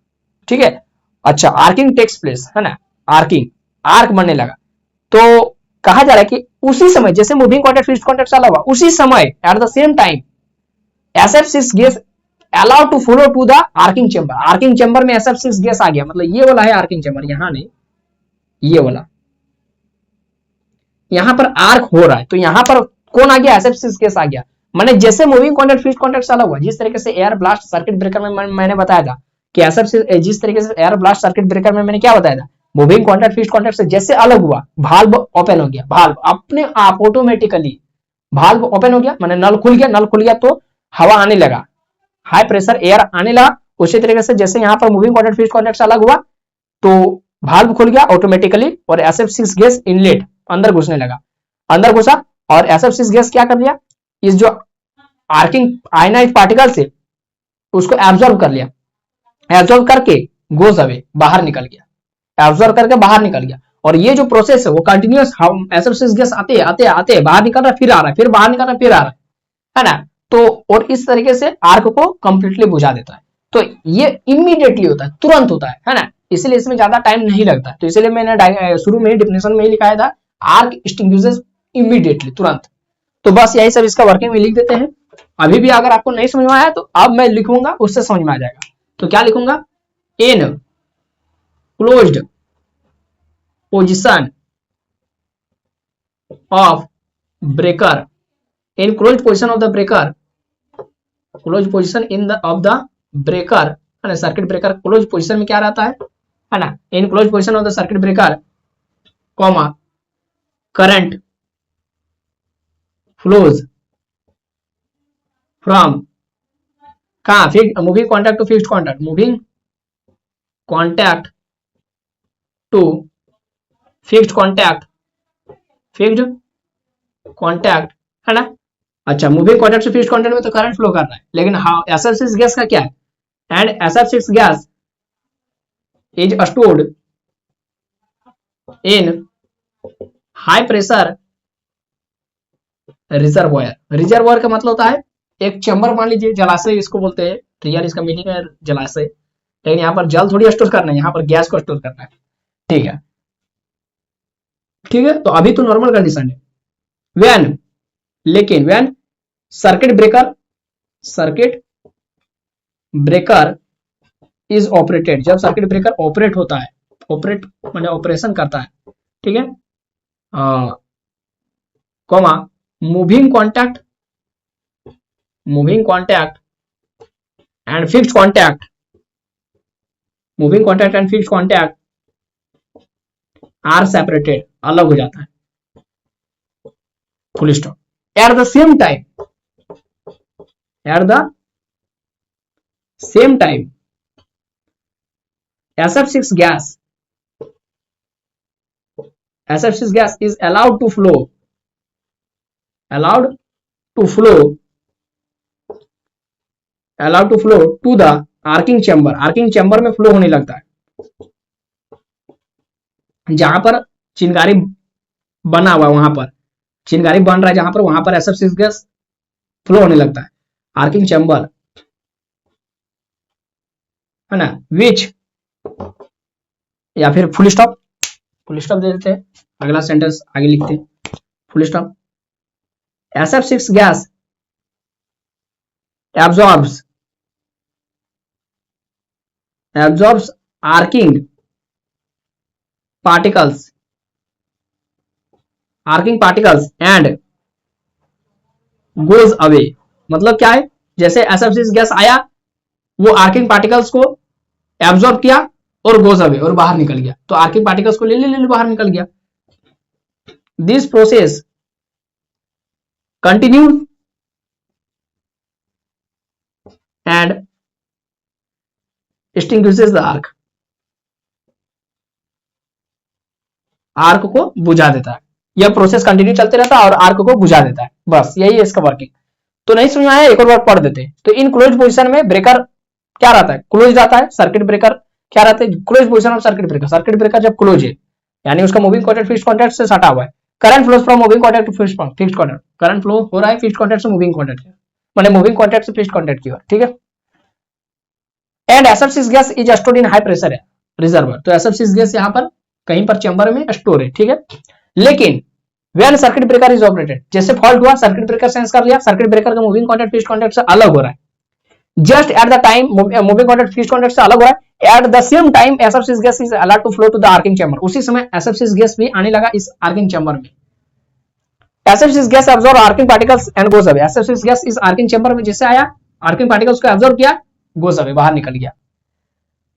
ठीक है। अच्छा, आर्किंग टेक्स प्लेस है ना, आर्किंग, आर्क बनने लगा। तो कहा जा रहा है कि उसी समय जैसे मूविंग कॉन्टैक्ट फिक्स्ड कॉन्टैक्ट से अलग हुआ, उसी समय at the same time SF6 gas allow to flow to the arcing chamber, arcing chamber में SF6 गैस आ गया, मतलब ये वाला है आर्किंग चैम्बर, यहां नहीं, ये वाला, यहां पर आर्क हो रहा है, तो यहां पर कौन आ गया, SF6 गैस आ गया। मैंने जैसे मूविंग कॉन्टैक्ट फिक्स्ड कॉन्टैक्ट से अलग हुआ, जिस तरीके से एयर ब्लास्ट सर्किट ब्रेकर में मैंने बताया था कि SF6, जिस तरीके से एयर ब्लास्ट सर्किट ब्रेकर में मैंने क्या बताया था, मूविंग कॉन्टैक्ट फिक्स्ड कॉन्टैक्ट से जैसे अलग हुआ, भाल्व ओपन हो गया, भाल्व अपने आप ऑटोमेटिकली भाल्व ओपन हो गया, माने नल खुल गया, नल खुल गया तो हवा आने लगा, हाई प्रेशर एयर आने लगा। उसी तरीके से जैसे यहाँ पर मूविंग कॉन्टैक्ट फिक्स्ड कॉन्टैक्ट से अलग हुआ तो भाल्व खुल गया ऑटोमेटिकली और SF6 गैस इनलेट अंदर घुसने लगा, अंदर घुसा और SF6 गैस क्या कर दिया, इस जो आर्किंग आयनाइज्ड पार्टिकल से उसको एब्जॉर्ब कर लिया, एब्जॉर्ब करके गोज अवे, बाहर निकल गया, एब्जॉर्ब करके बाहर निकल गया। और ये जो प्रोसेस है वो कंटिन्यूअस, SF6 गैस आते आते आते बाहर निकल रहा है, फिर आ रहा है, फिर बाहर निकल रहा है, फिर आ रहा है ना। तो और इस तरीके से आर्क को कंप्लीटली बुझा देता है। तो ये इमीडिएटली होता है, तुरंत होता है ना, इसलिए इसमें ज्यादा टाइम नहीं लगता। तो इसलिए मैंने शुरू में ही डिफिनेशन में ही लिखाया था, आर्क एक्सटिंग्विशेस इमीडिएटली, तुरंत। तो बस यही सब इसका वर्किंग में लिख देते हैं। अभी भी अगर आपको नहीं समझ में आया तो अब मैं लिखूंगा, उससे समझ में आ जाएगा। तो क्या लिखूंगा, इन closed position of breaker, in closed position of the breaker, close position in the of the breaker है ना, सर्किट ब्रेकर क्लोज पोजिशन में क्या रहता है ना, in close position of the circuit breaker comma current flows from कहां, moving contact to fixed contact, moving contact to fixed contact, fixed contact है ना। अच्छा, मूविंग कॉन्टैक्ट से फिक्स्ड कॉन्टैक्ट में तो करंट फ्लो कर रहा है, लेकिन SF6 गैस का क्या है, and SF6 gas is stored in high pressure reservoir, reservoir का मतलब होता है एक चैम्बर, मान लीजिए जलाशय इसको बोलते हैं, क्लियर, इसका मीनिंग है जलाशय, लेकिन यहाँ पर जल थोड़ी स्टोर करना है, यहाँ पर गैस को स्टोर करना है, ठीक है, ठीक है। तो अभी तो नॉर्मल कंडीशन है, व्हेन, लेकिन when circuit breaker is operated, जब सर्किट ब्रेकर ऑपरेट होता है, ऑपरेट माने ऑपरेशन करता है, ठीक है, comma moving contact and fixed contact, moving contact and fixed contact are separated, अलग हो जाता है, full stop. At the same time SF6 gas SF6 gas is allowed to flow to the arcing chamber में flow होने लगता है, जहां पर चिंगारी बना हुआ, वहां पर चिंगारी बन रहा है जहां पर, वहां पर SF6 गैस फ्लो होने लगता है, आर्किंग चैम्बर है ना, विच, या फिर फुल स्टॉप दे देते हैं, अगला सेंटेंस आगे लिखते हैं, full stop. SF6 gas absorbs arcing particles and goes away। मतलब क्या है, जैसे SF6 गैस आया, वो आर्किंग पार्टिकल्स को एब्जॉर्ब किया और गोज अवे, और बाहर निकल गया, तो आर्किंग पार्टिकल्स को ले बाहर निकल गया। This process continued and extinguishes the arc को बुझा देता है। यह प्रोसेस कंटिन्यू चलते रहता है और आर्क को बुझा देता है, बस यही है इसका वर्किंग। तो नहीं समझ में आया, एक और बार पढ़ देते हैं। तो इन क्लोज पोजीशन में ब्रेकर क्या रहता है, क्लोज रहता है। सर्किट ब्रेकर क्या रहता है, close position of circuit breaker जब क्लोज है, यानी उसका मूविंग कॉन्टैक्ट फिक्स्ड कॉन्टैक्ट से सटा हुआ है। Current flows from moving contact to fixed contact, current flow हो रहा है फिक्स्ड कॉन्टैक्ट से मूविंग कॉन्टैक्ट, माने मूविंग कॉन्टैक्ट से फिक्स्ड कॉन्टैक्ट की ओर, ठीक है। And SF6 gas is stored in high pressure reservoir, तो SF6 गैस यहाँ पर कहीं पर चैम्बर में स्टोर है, ठीक है। लेकिन when circuit breaker is operated, जैसे फॉल्ट हुआ, सर्किट ब्रेकर सेंस कर लिया, सर्किट ब्रेकर का मूविंग कॉन्टैक्ट फिक्स्ड कॉन्टैक्ट से अलग हो रहा है, just at the time moving contact fixed contact से अलग हो रहा है, at the same time SF6 gas is allowed to flow to the arcing chamber, उसी समय SF6 गैस भी आने लगा इस आर्किंग चैम्बर में। SF6 gas absorb arcing particles and goes away, SF6 gas इस आर्किंग चैम्बर में जैसे आया, आर्किंग पार्टिकल्स को अब्सॉर्ब किया, गोज अवे, बाहर निकल गया।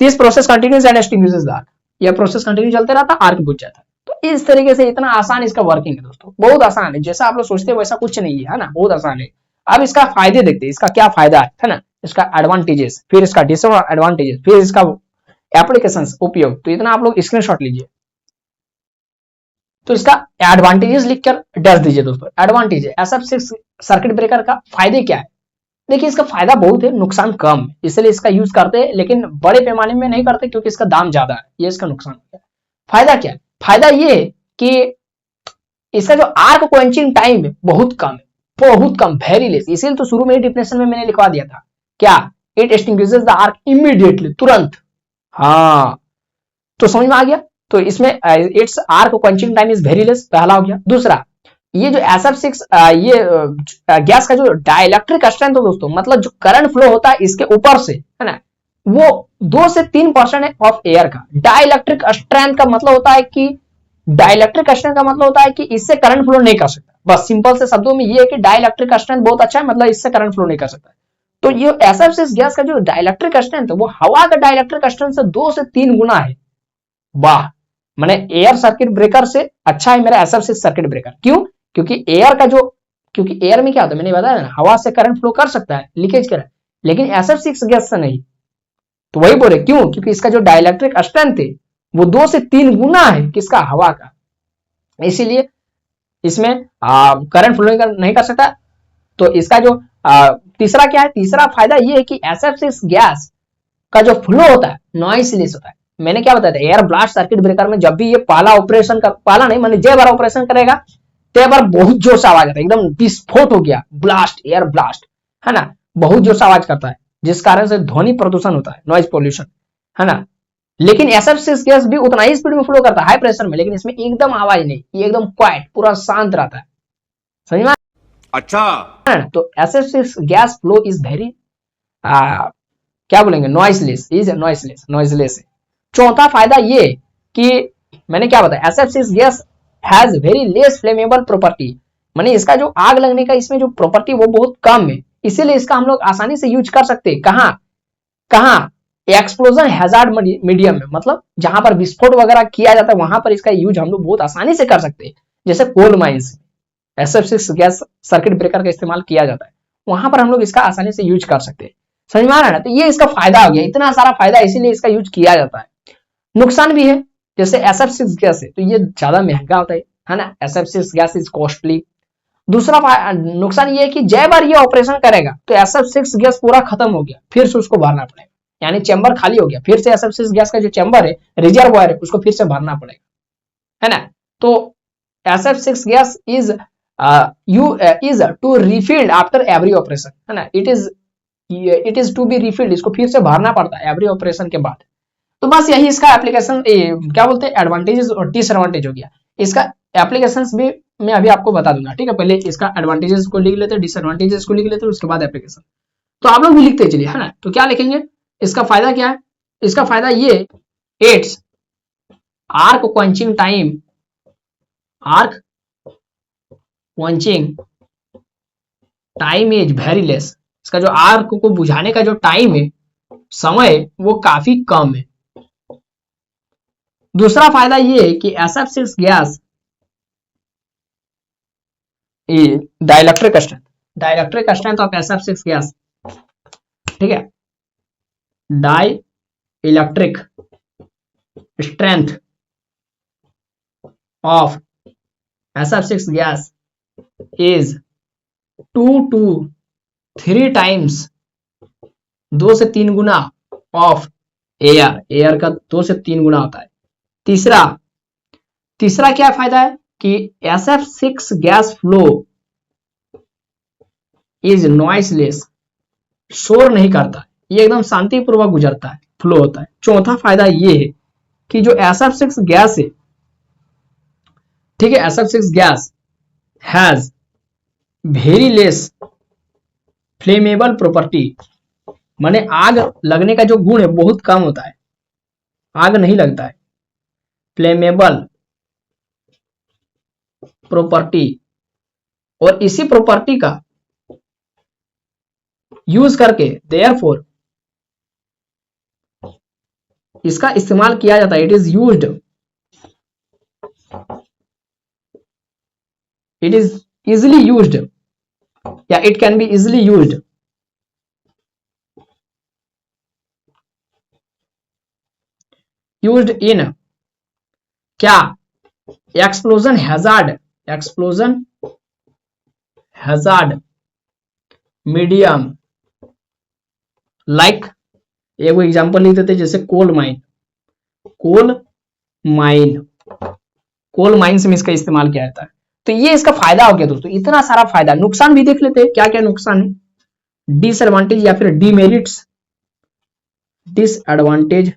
This process continues and extinguishes the arc, यह प्रोसेस कंटिन्यू चलते रहता, आर्क बुझ जाता है। तो इस तरीके से इतना आसान इसका वर्किंग है दोस्तों, बहुत आसान है, जैसा आप लोग सोचते हैं वैसा कुछ नहीं है ना, बहुत आसान है। अब इसका फायदे देखते हैं, इसका क्या फायदा है ना, इसका एडवांटेजेस, फिर इसका डिसएडवांटेजेस, फिर इसका एप्लीकेशंस, उपयोग। तो इतना आप लोग स्क्रीनशॉट लीजिए। तो इसका एडवांटेजेस लिखकर डैश दीजिए दोस्तों। एडवांटेज है SF6 सर्किट ब्रेकर का फायदे क्या है, देखिए इसका फायदा बहुत है, नुकसान कम है, इसलिए इसका यूज करते हैं, लेकिन बड़े पैमाने में नहीं करते क्योंकि इसका दाम ज्यादा है, ये इसका नुकसान है। फायदा क्या है, फायदा ये है कि इसका जो आर्क क्वेंचिंग टाइम है बहुत कम है, बहुत कम, वेरी लेस, इसीलिए तो शुरू में ही डिफिनेशन में मैंने लिखवा दिया था, क्या, it extinguishes the arc immediately, तुरंत। हाँ, तो समझ में आ गया। तो इसमें it's arc quenching time is very less, पहला हो गया। दूसरा, ये जो SF6 ये गैस का जो डाइलेक्ट्रिक स्ट्रेंथ हो दोस्तों, मतलब जो करंट फ्लो होता है इसके ऊपर से, है ना, वो 2 से 3% है ऑफ एयर का। डाइलेक्ट्रिक स्ट्रेंथ का मतलब होता है कि, डाइलेक्ट्रिक स्ट्रेंथ का मतलब होता है कि इससे करंट फ्लो नहीं कर सकता, बस सिंपल से शब्दों में ये है कि डाइलेक्ट्रिक स्ट्रेंथ बहुत अच्छा है, मतलब इससे करंट फ्लो नहीं कर सकता। तो ये SF6 गैस का जो डाइलेक्ट्रिक स्ट्रेंथ है वो हवा का डाइलेक्ट्रिक स्ट्रेंथ से 2 से 3 गुना है। वाह, माने एयर सर्किट ब्रेकर से अच्छा है मेरा SF6 सर्किट ब्रेकर। क्यों, क्योंकि एयर में क्या होता है, मैंने बताया ना, हवा से करंट फ्लो कर सकता है, लीकेज कर, लेकिन SF6 गैस से नहीं। तो वही बोले, क्यों, क्योंकि इसका जो डाइलेक्ट्रिक स्ट्रेंथ है वो 2 से 3 गुना है किसका, हवा का, इसीलिए इसमें करंट फ्लो नहीं कर सकता। तो इसका जो तीसरा क्या है, तीसरा फायदा ये है कि SF6 गैस का जो फ्लो होता है नॉइसलेस होता है। मैंने क्या बताया था, एयर ब्लास्ट सर्किट ब्रेकर में जब भी ये पहला नहीं माने जय बार ऑपरेशन करेगा, तो बार बहुत जोर से आवाज आता है, एकदम विस्फोट हो गया, ब्लास्ट, एयर ब्लास्ट, है ना, बहुत जोर से आवाज करता है, जिस कारण से ध्वनि प्रदूषण होता है, नॉइज पोल्यूशन, है ना। लेकिन SF6 गैस भी उतना ही स्पीड में फ्लो करता है, हाई प्रेशर में, लेकिन इसमें एकदम आवाज नहीं, ये एकदम क्वाइट, पूरा शांत रहता है, समझ में? अच्छा, तो SF6 gas flow is very क्या बोलेंगे, नॉइसलेस, इज नॉइसलेस है। चौथा फायदा ये कि मैंने क्या बताया, SF6 gas has very less flammable property, माने इसका जो आग लगने का इसमें जो प्रॉपर्टी वो बहुत कम है, इसीलिए इसका हम लोग आसानी से यूज कर सकते हैं। कहां एक्सप्लोजन हैजार्ड मीडियम में, मतलब जहां पर विस्फोट वगैरह किया जाता है वहां पर इसका यूज हम लोग बहुत आसानी से कर सकते हैं। जैसे coal mines SF6 gas circuit breaker का इस्तेमाल किया जाता है, वहां पर हम लोग इसका आसानी से यूज कर सकते हैं, समझ में आ रहा है ना। तो ये इसका फायदा हो गया, इतना सारा फायदा, इसीलिए इसका यूज किया जाता है। नुकसान भी है, जैसे SF6 गैस है तो ये ज्यादा महंगा होता है ना, SF6 गैस इज कॉस्टली। दूसरा नुकसान ये है कि जय बार ये ऑपरेशन करेगा तो SF6 गैस पूरा खत्म हो गया, फिर से उसको भरना पड़ेगा, यानी चैम्बर खाली हो गया, फिर से SF6 गैस का जो चैम्बर है, रिजर्वायर है, उसको फिर से भरना पड़ेगा, है ना। तो SF6 gas is is to refilled after every operation, है ना, it is to be refilled, इसको फिर से भरना पड़ता है एवरी ऑपरेशन के बाद। तो बस यही इसका एप्लीकेशन क्या बोलते हैं एडवांटेजेस और डिसएडवांटेज हो गया। इसका एप्लीकेशंस भी मैं अभी आपको बता दूंगा, ठीक है। पहले इसका एडवांटेजेस को लिख लेते हैं, डिसएडवांटेजेस को लिख लेते हैं, उसके बाद एप्लीकेशन। तो आप लोग भी लिखते चलिए, है ना। तो क्या लिखेंगे, इसका फायदा क्या है, इसका फायदा ये aids arc quenching time, arc quenching time is very less, इसका जो आर्क को बुझाने का जो टाइम है, समय, वो काफी कम है। दूसरा फायदा ये है कि SF6 gas dielectric strength of SF6 gas, ठीक है, dielectric strength of SF6 gas is 2 to 3 times, 2 से 3 गुना ऑफ एयर का 2 से 3 गुना होता है। तीसरा क्या फायदा है कि SF6 gas flow is noiseless, शोर नहीं करता, ये एकदम शांतिपूर्वक गुजरता है, फ्लो होता है। चौथा फायदा ये है कि जो SF6 गैस है, ठीक है, SF6 gas has very less flammable property, माने आग लगने का जो गुण है बहुत कम होता है, आग नहीं लगता है। फ्लेमेबल प्रॉपर्टी, और इसी प्रॉपर्टी का यूज करके देयरफॉर इसका इस्तेमाल किया जाता है, इट इज इजिली यूज्ड या it can be easily used in क्या एक्सप्लोजन हैजार्ड मीडियम, लाइक एक एग्जांपल लिख देते, जैसे कोल माइंस में इसका इस्तेमाल किया जाता है। तो ये इसका फायदा हो गया दोस्तों, इतना सारा फायदा। नुकसान भी देख लेते हैं, क्या क्या नुकसान है, डिसएडवांटेज या फिर डीमेरिट्स। डिसएडवांटेज,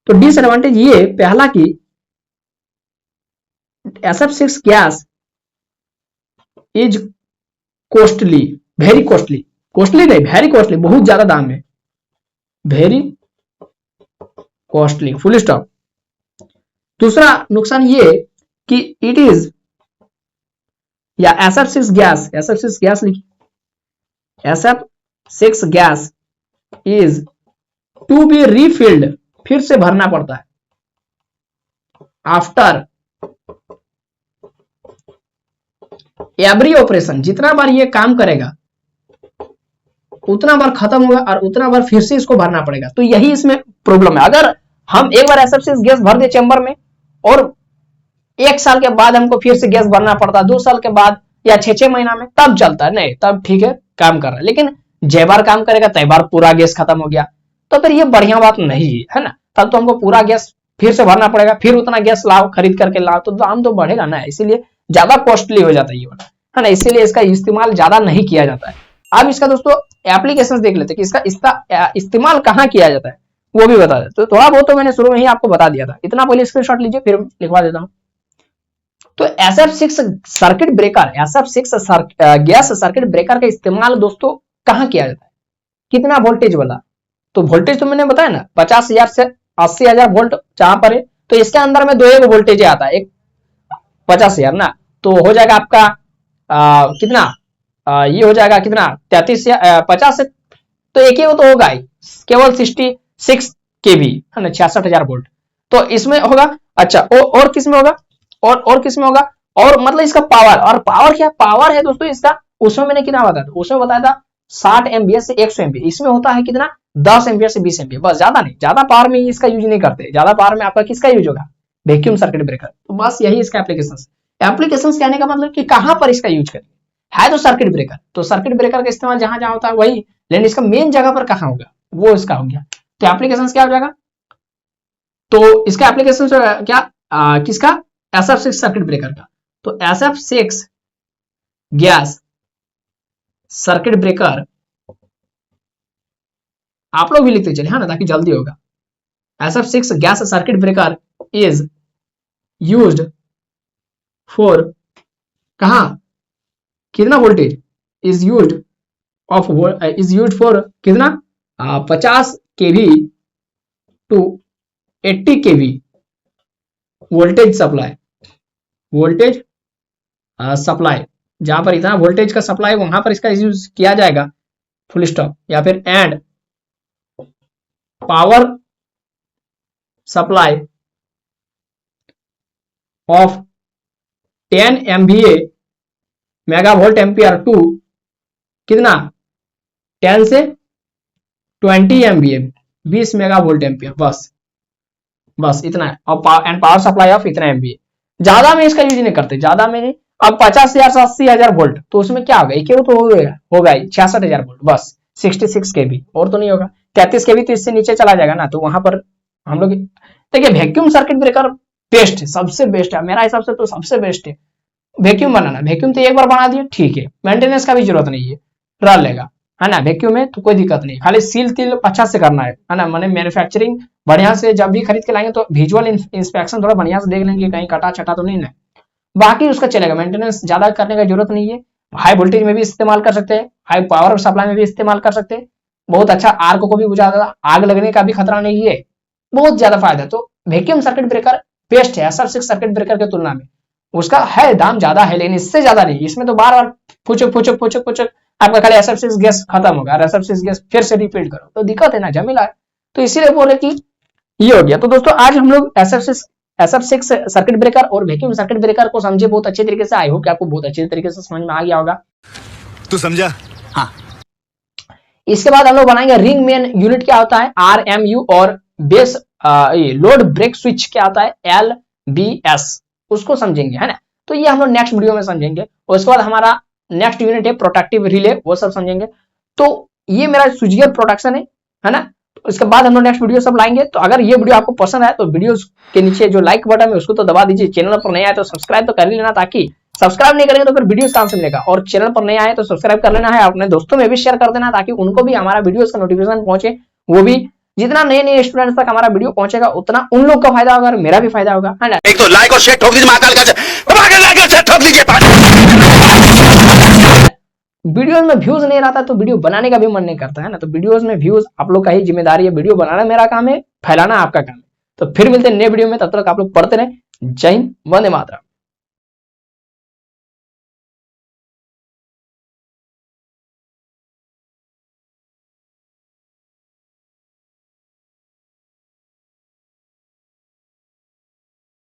तो डिसएडवांटेज ये पहला कि SF6 gas is costly, very costly, costly नहीं वेरी कॉस्टली, बहुत ज्यादा दाम है, वेरी कॉस्टली, फुल स्टॉप। दूसरा नुकसान ये कि इट इज या SF6 गैस लिखिए, SF6 gas is to be refilled, फिर से भरना पड़ता है, आफ्टर एवरी ऑपरेशन, जितना बार ये काम करेगा उतना बार खत्म होगा और उतना बार फिर से इसको भरना पड़ेगा। तो यही इसमें प्रॉब्लम है। अगर हम एक बार SF6 गैस भर दे चैम्बर में और 1 साल के बाद हमको फिर से गैस भरना पड़ता है, 2 साल के बाद या 6 महीना में, तब चलता है, नहीं तब ठीक है काम कर रहा है। लेकिन जय बार काम करेगा तय बार पूरा गैस खत्म हो गया, तो फिर ये बढ़िया बात नहीं है ना। तब तो हमको पूरा गैस फिर से भरना पड़ेगा, फिर उतना गैस लाओ, खरीद करके लाओ, तो दाम तो बढ़ेगा ना, इसीलिए ज्यादा कॉस्टली हो जाता है ये वाला, है ना। इसीलिए इसका इस्तेमाल ज्यादा नहीं किया जाता है। अब इसका दोस्तों एप्लीकेशंस देख लेते हैं कि इसका इस्तेमाल कहाँ किया जाता है, वो भी बता देते। तो थोड़ा बहुत तो मैंने शुरू में ही आपको बता दिया था, इतना पहले स्क्रीनशॉट लीजिए फिर लिखवा देता हूँ। तो SF6 circuit breaker, SF6 gas circuit breaker का इस्तेमाल दोस्तों कहाँ किया जाता है, कितना वोल्टेज वाला, तो वोल्टेज तो मैंने बताया ना 50,000 से 80,000 वोल्ट जहां पर है, तो इसके अंदर में 2 वोल्टेज आता है, एक 50,000 ना, तो हो जाएगा आपका कितना, ये हो जाएगा कितना 33 या 50 से, तो एक ही वो तो होगा ही, केवल 66 kV, है ना, 66,000 वोल्ट। तो इसमें होगा, अच्छा और किस में होगा, और किस में होगा, और मतलब इसका पावर, और पावर क्या पावर है दोस्तों इसका, उसमें मैंने कितना बताया था, उसमें बताया था 60 MVA से 100 MVA, इसमें होता है कितना 10 एम्पियर से 20 एम्पियर, बस, ज्यादा नहीं, ज्यादा पावर में इसका यूज नहीं करते। ज्यादा पावर में आपका किसका यूज होगा? Vacuum circuit breaker. तो बस यही इसका एप्लीकेशन कहने का मतलब कि कहां पर इसका यूज करेंगे, है तो सर्किट ब्रेकर, तो सर्किट ब्रेकर का इस्तेमाल जहां जहां होता है वही, लेकिन इसका मेन जगह पर कहां होगा वो इसका हो गया। तो एप्लीकेशन क्या हो जाएगा? तो इसका एप्लीकेशन क्या किसका? SF6 सर्किट ब्रेकर का। तो SF6 गैस सर्किट ब्रेकर आप लोग भी लिखते चले, है ना, ताकि जल्दी होगा। SF6 gas circuit breaker is used for, कहां, कितना वोल्टेज? इज यूज्ड फॉर कितना? 50 kV to 80 kV voltage supply, जहां पर इतना वोल्टेज का सप्लाई वहां पर इसका यूज किया जाएगा, फुल स्टॉप। या फिर and power supply of 10 MVA megavolt ampere to कितना? 10 से 20 MVA 20 मेगावोल्ट एम्पियर, बस इतना है। और पावर सप्लाई ऑफ इतना MVA, ज्यादा में इसका यूज नहीं करते, ज्यादा में नहीं। अब 50,000 से 80,000 वोल्ट, तो उसमें क्या होगा? एक तो होगा ही 66,000 वोल्ट, बस 66 kV, और तो नहीं होगा। 33 kV तो इससे नीचे चला जाएगा ना, तो वहां पर हम लोग देखिए वैक्यूम सर्किट ब्रेकर बेस्ट है, सबसे बेस्ट है मेरा हिसाब से, तो सबसे बेस्ट है वैक्यूम बनाना। वैक्यूम तो एक बार बना दिए ठीक है, मेंटेनेंस का भी जरूरत नहीं है, रह लेगा, है ना। वैक्यूम में तो कोई दिक्कत नहीं, खाली सील तिल अच्छा से करना है ना। मैंने मैन्युफैक्चरिंग बढ़िया से जब भी खरीद के लाएंगे तो विजुअल इंस्पेक्शन थोड़ा बढ़िया से देख लेंगे, कहीं कटा छटा तो नहीं ना, बाकी उसका चलेगा। मेंटेनेंस ज्यादा करने का जरूरत नहीं है। हाई वोल्टेज में भी इस्तेमाल कर सकते हैं, हाई पावर सप्लाई में भी इस्तेमाल कर सकते हैं, बहुत अच्छा। आर्क को भी ज्यादा आग लगने का भी खतरा नहीं है, बहुत ज्यादा फायदा। तो वैक्यूम सर्किट ब्रेकर बेस्ट है SF6 सर्किट ब्रेकर की तुलना में। उसका है दाम ज्यादा है, लेकिन इससे ज्यादा नहीं। इसमें तो बार बार फुचक आपका खाली SF6 गैस खत्म होगा, और SF6 गैस फिर से रिफिल करो, तो दिक्कत है ना, झमेला है। तो इसीलिए बोल रहे कि ये हो गया। तो दोस्तों आज हम लोग SF6 सर्किट ब्रेकर और वैक्यूम सर्किट ब्रेकर को समझे बहुत अच्छे तरीके से। आई होप कि आपको बहुत अच्छे तरीके से समझ में आ गया होगा। तू समझा? हाँ। इसके बाद हम लोग बनाएंगे रिंग मेन यूनिट क्या होता है, RMU, और बेस लोड ब्रेक स्विच क्या होता है, LBS, उसको समझेंगे, है ना। तो ये हम लोग नेक्स्ट वीडियो में समझेंगे। और उसके बाद हमारा नेक्स्ट यूनिट है प्रोटेक्टिव रिले, वो सब समझेंगे। तो ये मेरा स्विचगियर प्रोडक्शन है ना। तो इसके बाद हम लोग नेक्स्ट वीडियो सब लाएंगे। तो अगर ये वीडियो आपको पसंद आए तो वीडियो के नीचे जो लाइक बटन है उसको तो दबा दीजिए। चैनल पर नए आए तो सब्सक्राइब तो कर ही लेना, ताकि सब्सक्राइब नहीं करेंगे तो फिर वीडियो कहां से मिलेगा। और चैनल पर नए आए तो सब्सक्राइब कर लेना है, अपने दोस्तों में भी शेयर कर देना, ताकि उनको भी हमारा वीडियो का नोटिफिकेशन पहुंचे। वो भी जितना नए स्टूडेंट्स तक हमारा वीडियो पहुंचेगा उतना उन लोग का फायदा होगा और मेरा भी फायदा होगा, है ना। एक तो लाइक और शेयर ठोक दीजिए, महाकाल का लाइक और शेयर ठोक दीजिए। वीडियोस में व्यूज नहीं रहता तो वीडियो बनाने का भी मन नहीं करता, है ना। तो वीडियोस में व्यूज आप लोग का ही जिम्मेदारी है, वीडियो बनाना मेरा काम है, फैलाना आपका काम है। तो फिर मिलते हैं नए वीडियो में, तब तक आप लोग पढ़ते रहे। जय हिंद, वंदे मातरम।